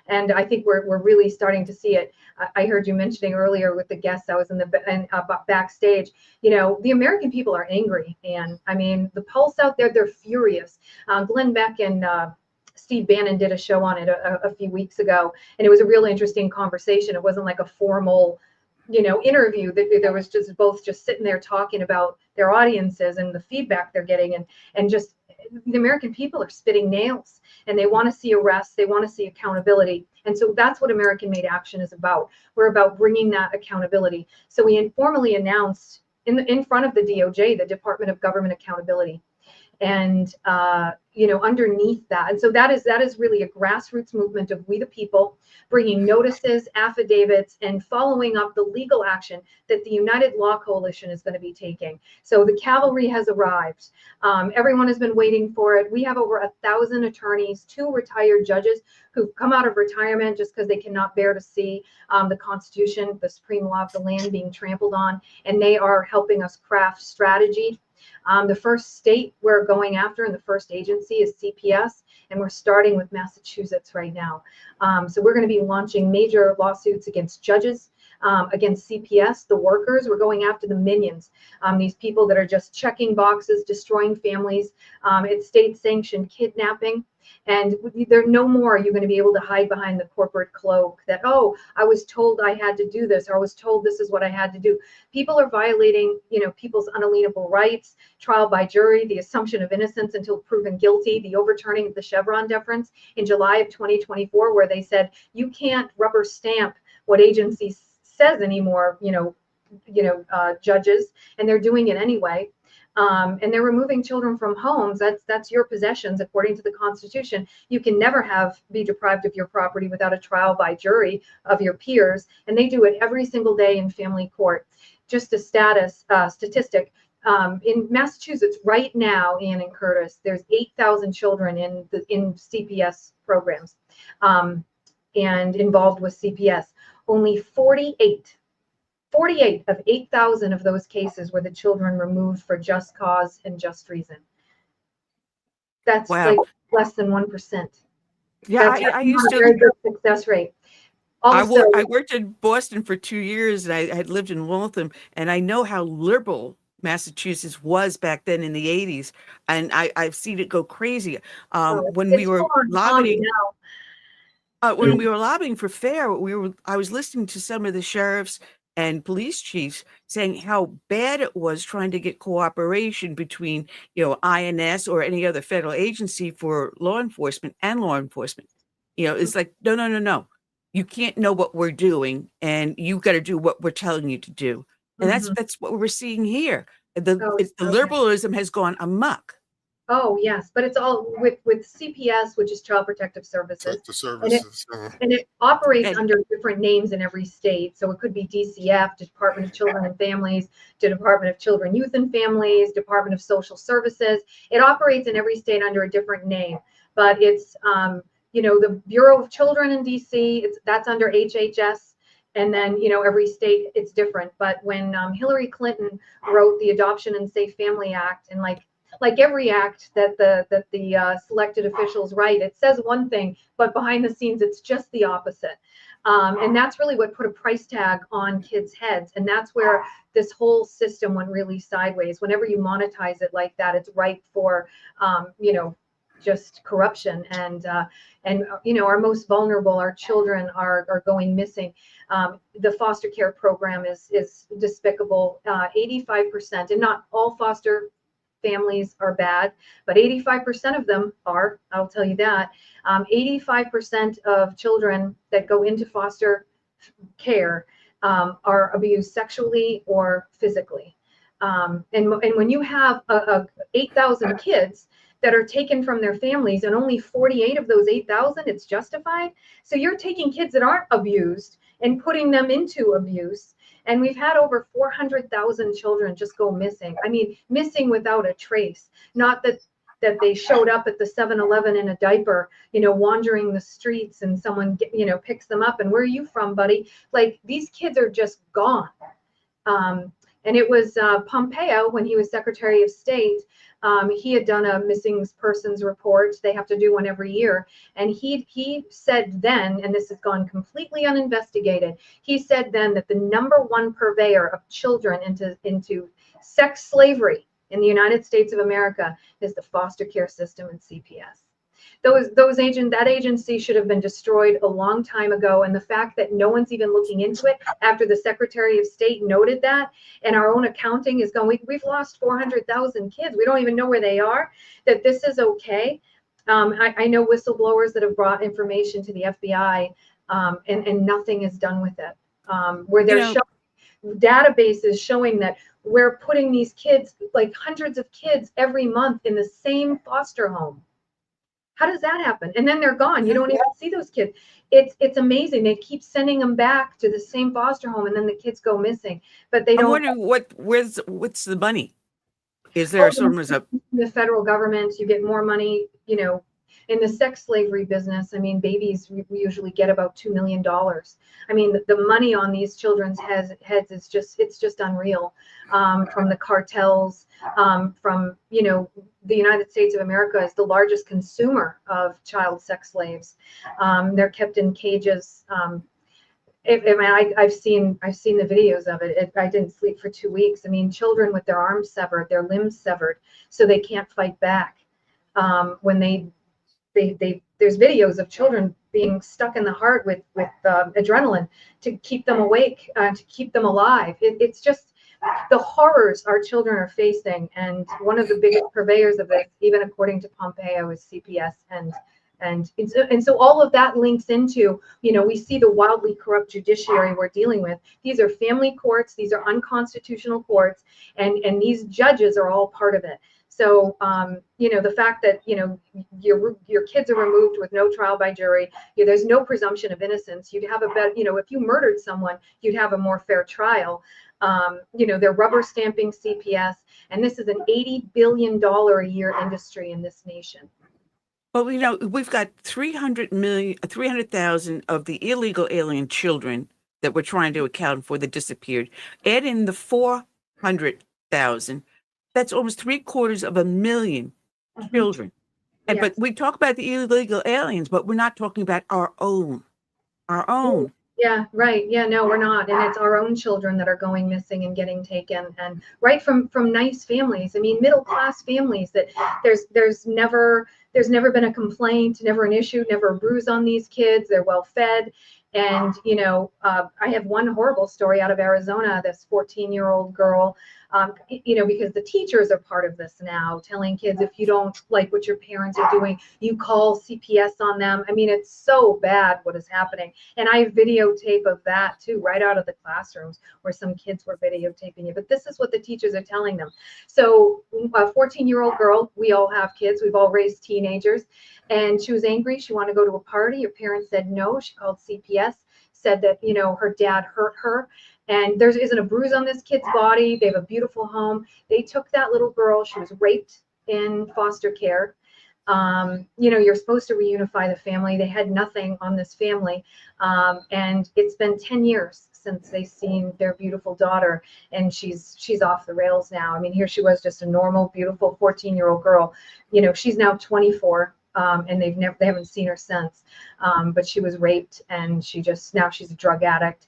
And I think we're really starting to see it. I heard you mentioning earlier with the guests I was in the backstage. The American people are angry, and I mean the pulse out there. They're furious. Glenn Beck and Steve Bannon did a show on it a few weeks ago, and it was a really interesting conversation. It wasn't like a formal, interview. There was just both just sitting there talking about their audiences and the feedback they're getting, and just the American people are spitting nails, and they want to see arrests. They want to see accountability. And so that's what American Made Action is about. We're about bringing that accountability. So we informally announced in front of the DOJ, the Department of Government Accountability, and underneath that. And so that is really a grassroots movement of we the people, bringing notices, affidavits, and following up the legal action that the United Law Coalition is going to be taking. So the cavalry has arrived. Everyone has been waiting for it. We have over 1,000 attorneys, 2 retired judges who've come out of retirement just because they cannot bear to see the Constitution, the supreme law of the land being trampled on, and they are helping us craft strategy. The first state we're going after and the first agency is CPS, and we're starting with Massachusetts right now. So we're going to be launching major lawsuits against judges, against CPS, the workers. We're going after the minions, these people that are just checking boxes, destroying families. It's state-sanctioned kidnapping. And there no more are you going to be able to hide behind the corporate cloak that, oh, I was told I had to do this, or I was told this is what I had to do. People are violating, people's unalienable rights, trial by jury, the assumption of innocence until proven guilty, the overturning of the Chevron deference in July of 2024, where they said you can't rubber stamp what agency says anymore, judges, and they're doing it anyway. And they're removing children from homes. That's your possessions according to the Constitution. You can never be deprived of your property without a trial by jury of your peers, and they do it every single day in family court. Just a statistic. In Massachusetts right now, Ann and Curtis, there's 8,000 children in CPS programs and involved with CPS. Only 48 of 8,000 of those cases were the children removed for just cause and just reason. That's like less than 1%. Yeah, That's I used to. A very good success rate. Also, I worked in Boston for 2 years, and I had lived in Waltham, and I know how liberal Massachusetts was back then in the 80s, and I've seen it go crazy. When we were lobbying. When we were lobbying for FAIR, I was listening to some of the sheriffs and police chiefs saying how bad it was trying to get cooperation between, INS or any other federal agency for law enforcement and law enforcement. It's like, no. You can't know what we're doing, and you got to do what we're telling you to do. And that's what we're seeing here. The liberalism has gone amok. Oh, yes, but it's all with CPS, which is Child Protective Services. And it operates under different names in every state. So it could be DCF, Department of Children and Families, to Department of Children, Youth and Families, Department of Social Services. It operates in every state under a different name. But it's, the Bureau of Children in DC, that's under HHS. And then, every state, it's different. But when Hillary Clinton wrote the Adoption and Safe Family Act, and like every act that the selected officials write, it says one thing, but behind the scenes, it's just the opposite. And that's really what put a price tag on kids' heads. And that's where this whole system went really sideways. Whenever you monetize it like that, it's ripe for, just corruption. And our most vulnerable, our children are going missing. The foster care program is despicable. 85%, and not all foster families are bad, but 85% of them are, I'll tell you that. 85% of children that go into foster care are abused sexually or physically. And when you have 8,000 kids that are taken from their families and only 48 of those 8,000, it's justified. So you're taking kids that aren't abused and putting them into abuse. And we've had over 400,000 children just go missing. I mean, missing without a trace. Not that they showed up at the 7-Eleven in a diaper, wandering the streets, and someone, picks them up. And where are you from, buddy? Like, these kids are just gone. And it was Pompeo, when he was Secretary of State, he had done a missing persons report. They have to do one every year. And he said then, and this has gone completely uninvestigated, he said then that the #1 purveyor of children into sex slavery in the United States of America is the foster care system and CPS. That agency should have been destroyed a long time ago. And the fact that no one's even looking into it after the Secretary of State noted that, and our own accounting is going, we've lost 400,000 kids. We don't even know where they are, that this is okay. I know whistleblowers that have brought information to the FBI, and nothing is done with it. Where they're showing databases showing that we're putting these kids, like hundreds of kids every month, in the same foster home. How does that happen? And then they're gone. You don't even see those kids. It's amazing. They keep sending them back to the same foster home, and then the kids go missing. But they don't. I'm wondering what's the money? Is there the federal government? You get more money. In the sex slavery business, I mean, babies we usually get about $2 million. I mean, the money on these children's heads is just unreal. From the cartels, from the United States of America is the largest consumer of child sex slaves. They're kept in cages. I've seen the videos of it. I didn't sleep for 2 weeks. I mean, children with their arms severed, their limbs severed, so they can't fight back. When there's videos of children being stuck in the heart with adrenaline to keep them awake, to keep them alive. It's just the horrors our children are facing. And one of the biggest purveyors of this, even according to Pompeo, is CPS. And so all of that links into, we see the wildly corrupt judiciary we're dealing with. These are family courts. These are unconstitutional courts. And these judges are all part of it. So, the fact that, your kids are removed with no trial by jury, there's no presumption of innocence. You'd have a better, if you murdered someone, you'd have a more fair trial. They're rubber stamping CPS, and this is an $80 billion a year industry in this nation. Well, we've got 300,000 of the illegal alien children that we're trying to account for that disappeared. Add in the 400,000. That's almost 750,000 children. Yes. But we talk about the illegal aliens, but we're not talking about our own. Yeah, right. Yeah, no, we're not. And it's our own children that are going missing and getting taken, and right from nice families. I mean, middle-class families that there's never been a complaint, never an issue, never a bruise on these kids. They're well fed. And, I have one horrible story out of Arizona, this 14-year-old girl, because the teachers are part of this now, telling kids, if you don't like what your parents are doing, you call CPS on them. I mean, it's so bad what is happening. And I have videotape of that too, right out of the classrooms where some kids were videotaping it. But this is what the teachers are telling them. So a 14-year-old girl, we all have kids, we've all raised teenagers, and she was angry. She wanted to go to a party. Her parents said no. She called CPS, said that, her dad hurt her. And there isn't a bruise on this kid's body. They have a beautiful home. They took that little girl. She was raped in foster care. You're supposed to reunify the family. They had nothing on this family. And it's been 10 years since they've seen their beautiful daughter, and she's off the rails now. I mean, here she was, just a normal, beautiful 14-year-old girl. She's now 24. And they haven't seen her since. But she was raped, and now she's a drug addict.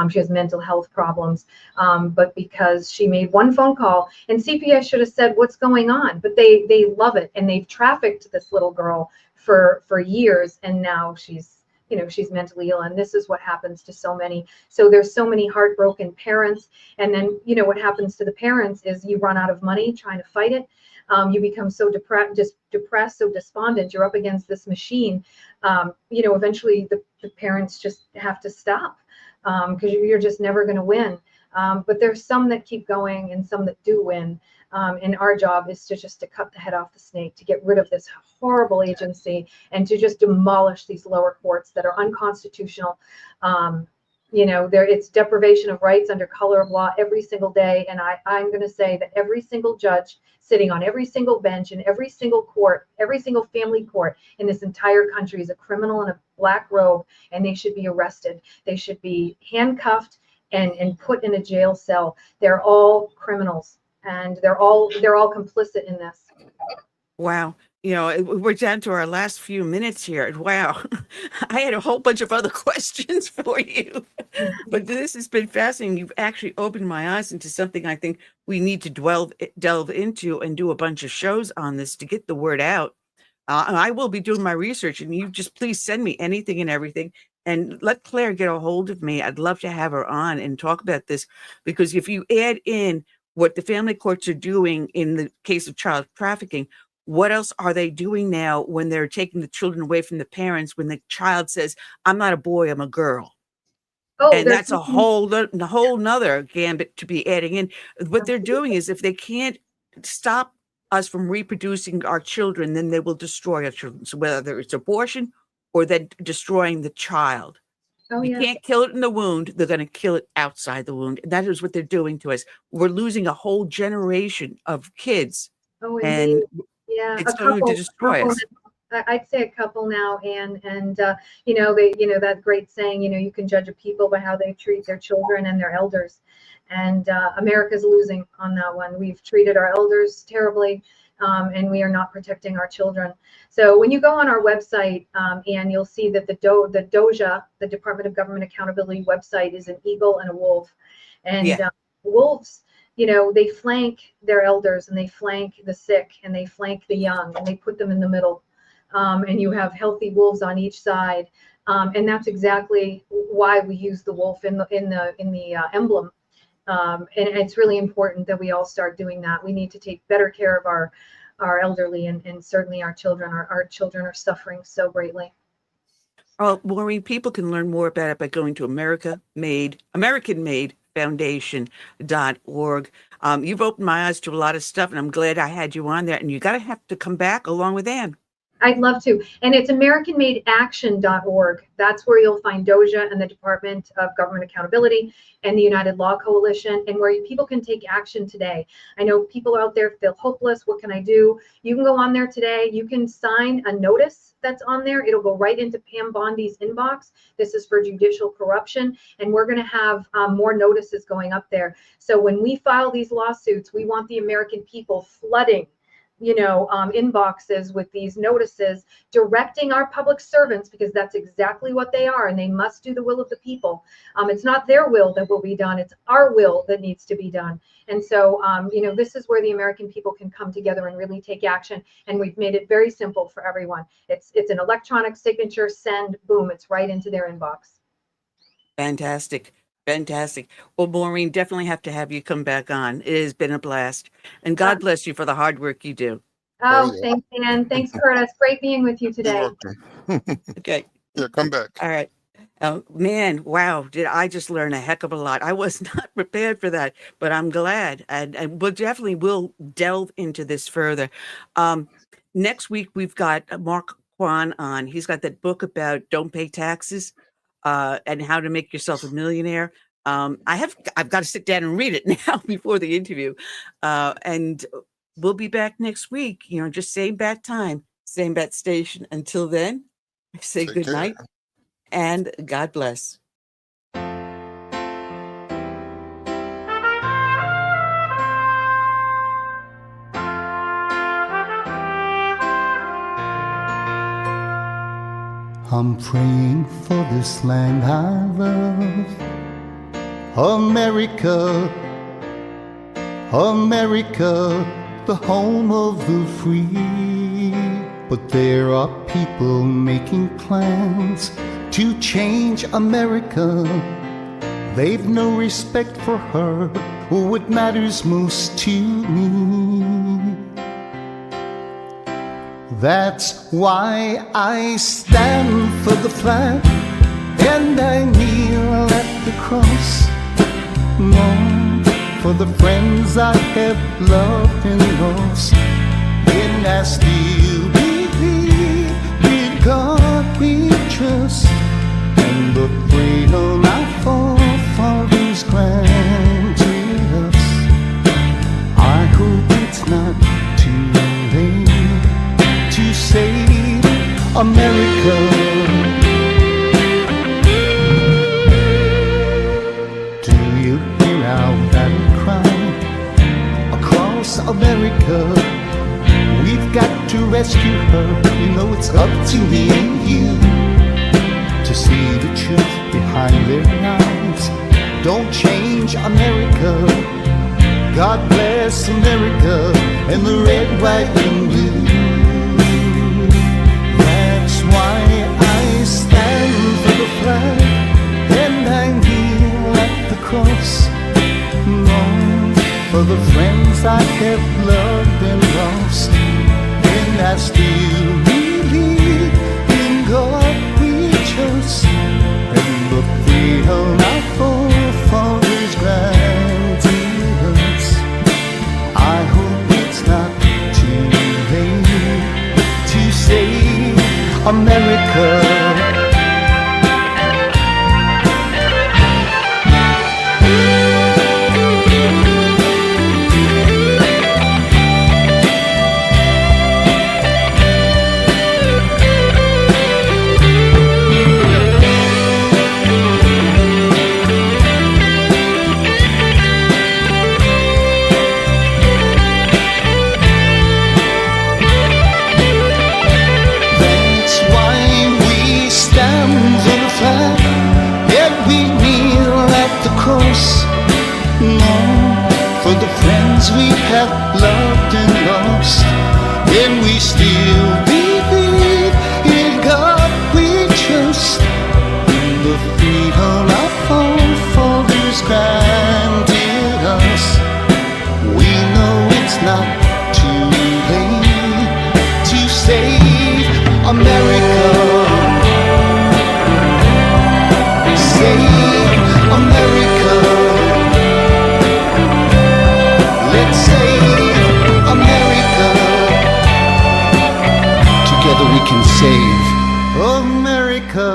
She has mental health problems. But because she made one phone call, and CPS should have said, what's going on? But they love it, and they've trafficked this little girl for years, and now she's mentally ill. And this is what happens to so many. So there's so many heartbroken parents. And then, what happens to the parents is you run out of money trying to fight it. You become so depressed, so despondent. You're up against this machine. Eventually the parents just have to stop. because you're just never going to win. But there's some that keep going and some that do win. And our job is to cut the head off the snake, to get rid of this horrible agency and to just demolish these lower courts that are unconstitutional. It's deprivation of rights under color of law every single day. And I'm going to say that every single judge sitting on every single bench in every single court, every single family court in this entire country is a criminal in a black robe, and they should be arrested. They should be handcuffed and put in a jail cell. They're all criminals, and they're all complicit in this. Wow. We're down to our last few minutes here. Wow. I had a whole bunch of other questions for you, but this has been fascinating. You've actually opened my eyes into something I think we need to delve into and do a bunch of shows on this to get the word out. I will be doing my research, and you just please send me anything and everything, and let Claire get a hold of me. I'd love to have her on and talk about this, because if you add in what the family courts are doing in the case of child trafficking, what else are they doing now when they're taking the children away from the parents, when the child says, I'm not a boy, I'm a girl? Oh, and that's a whole nother gambit to be adding in. What they're doing is, if they can't stop us from reproducing our children, then they will destroy our children. So whether it's abortion or then destroying the child. Oh, you can't kill it in the wound. They're going to kill it outside the wound. And that is what they're doing to us. We're losing a whole generation of kids. Oh, and yeah, it's going to destroy us. I'd say a couple now, and that great saying, you can judge a people by how they treat their children and their elders. And America's losing on that one. We've treated our elders terribly, and we are not protecting our children. So when you go on our website, Ann, you'll see that the DOJA, the Department of Government Accountability website, is an eagle and a wolf. And wolves, they flank their elders, and they flank the sick, and they flank the young, and they put them in the middle. And you have healthy wolves on each side. And that's exactly why we use the wolf in the emblem. And it's really important that we all start doing that. We need to take better care of our elderly, and certainly our children. Our children are suffering so greatly. Oh, Maureen, people can learn more about it by going to AmericanMadeFoundation.org. You've opened my eyes to a lot of stuff, and I'm glad I had you on there. And you got to have to come back along with Ann. I'd love to. And it's AmericanMadeAction.org. That's where you'll find DOJA and the Department of Government Accountability and the United Law Coalition, and where people can take action today. I know people out there feel hopeless. What can I do? You can go on there today. You can sign a notice that's on there. It'll go right into Pam Bondi's inbox. This is for judicial corruption, and we're going to have more notices going up there. So when we file these lawsuits, we want the American people flooding inboxes with these notices, directing our public servants, because that's exactly what they are, and they must do the will of the people. It's not their will that will be done, it's our will that needs to be done. And so this is where the American people can come together and really take action, and we've made it very simple for everyone. It's an electronic signature, send, boom, it's right into their inbox. Fantastic. Well, Maureen, definitely have to have you come back on. It has been a blast. And God bless you for the hard work you do. Oh, thanks, Ann. Thanks, Curtis. Great being with you today. Okay. Yeah, come back. All right. Man, wow, did I just learn a heck of a lot. I was not prepared for that, but I'm glad. And we'll delve into this further. Next week, we've got Mark Kwan on. He's got that book about don't pay taxes. And how to make yourself a millionaire. I've got to sit down and read it now before the interview. And we'll be back next week, just same bat time, same bat station. Until then, I say good night and God bless. I'm praying for this land I love, America, America, the home of the free. But there are people making plans to change America. They've no respect for her or what matters most to me. That's why I stand for the flag and I kneel at the for the friends I have loved and lost. And I still believe in God we trust, and the freedom our forefathers granted us. I hope it's not too late to save America. Do you hear our battle cry across America? We've got to rescue her. You know it's up to me and you to see the truth behind their lies. Don't change America. God bless America and the red, white, and blue. That's why I stand for the flag, and I'm here at the cross. Long for the friends I have loved and lost. And I still believe in God we trust, and the freedom our forefathers granted us. I hope it's not too late to save America. For the friends we have loved and lost, and we still believe in God we trust, in the freedom our forefathers granted us. We know it's not too late to save America. Save America. Let's save America. Together we can save America.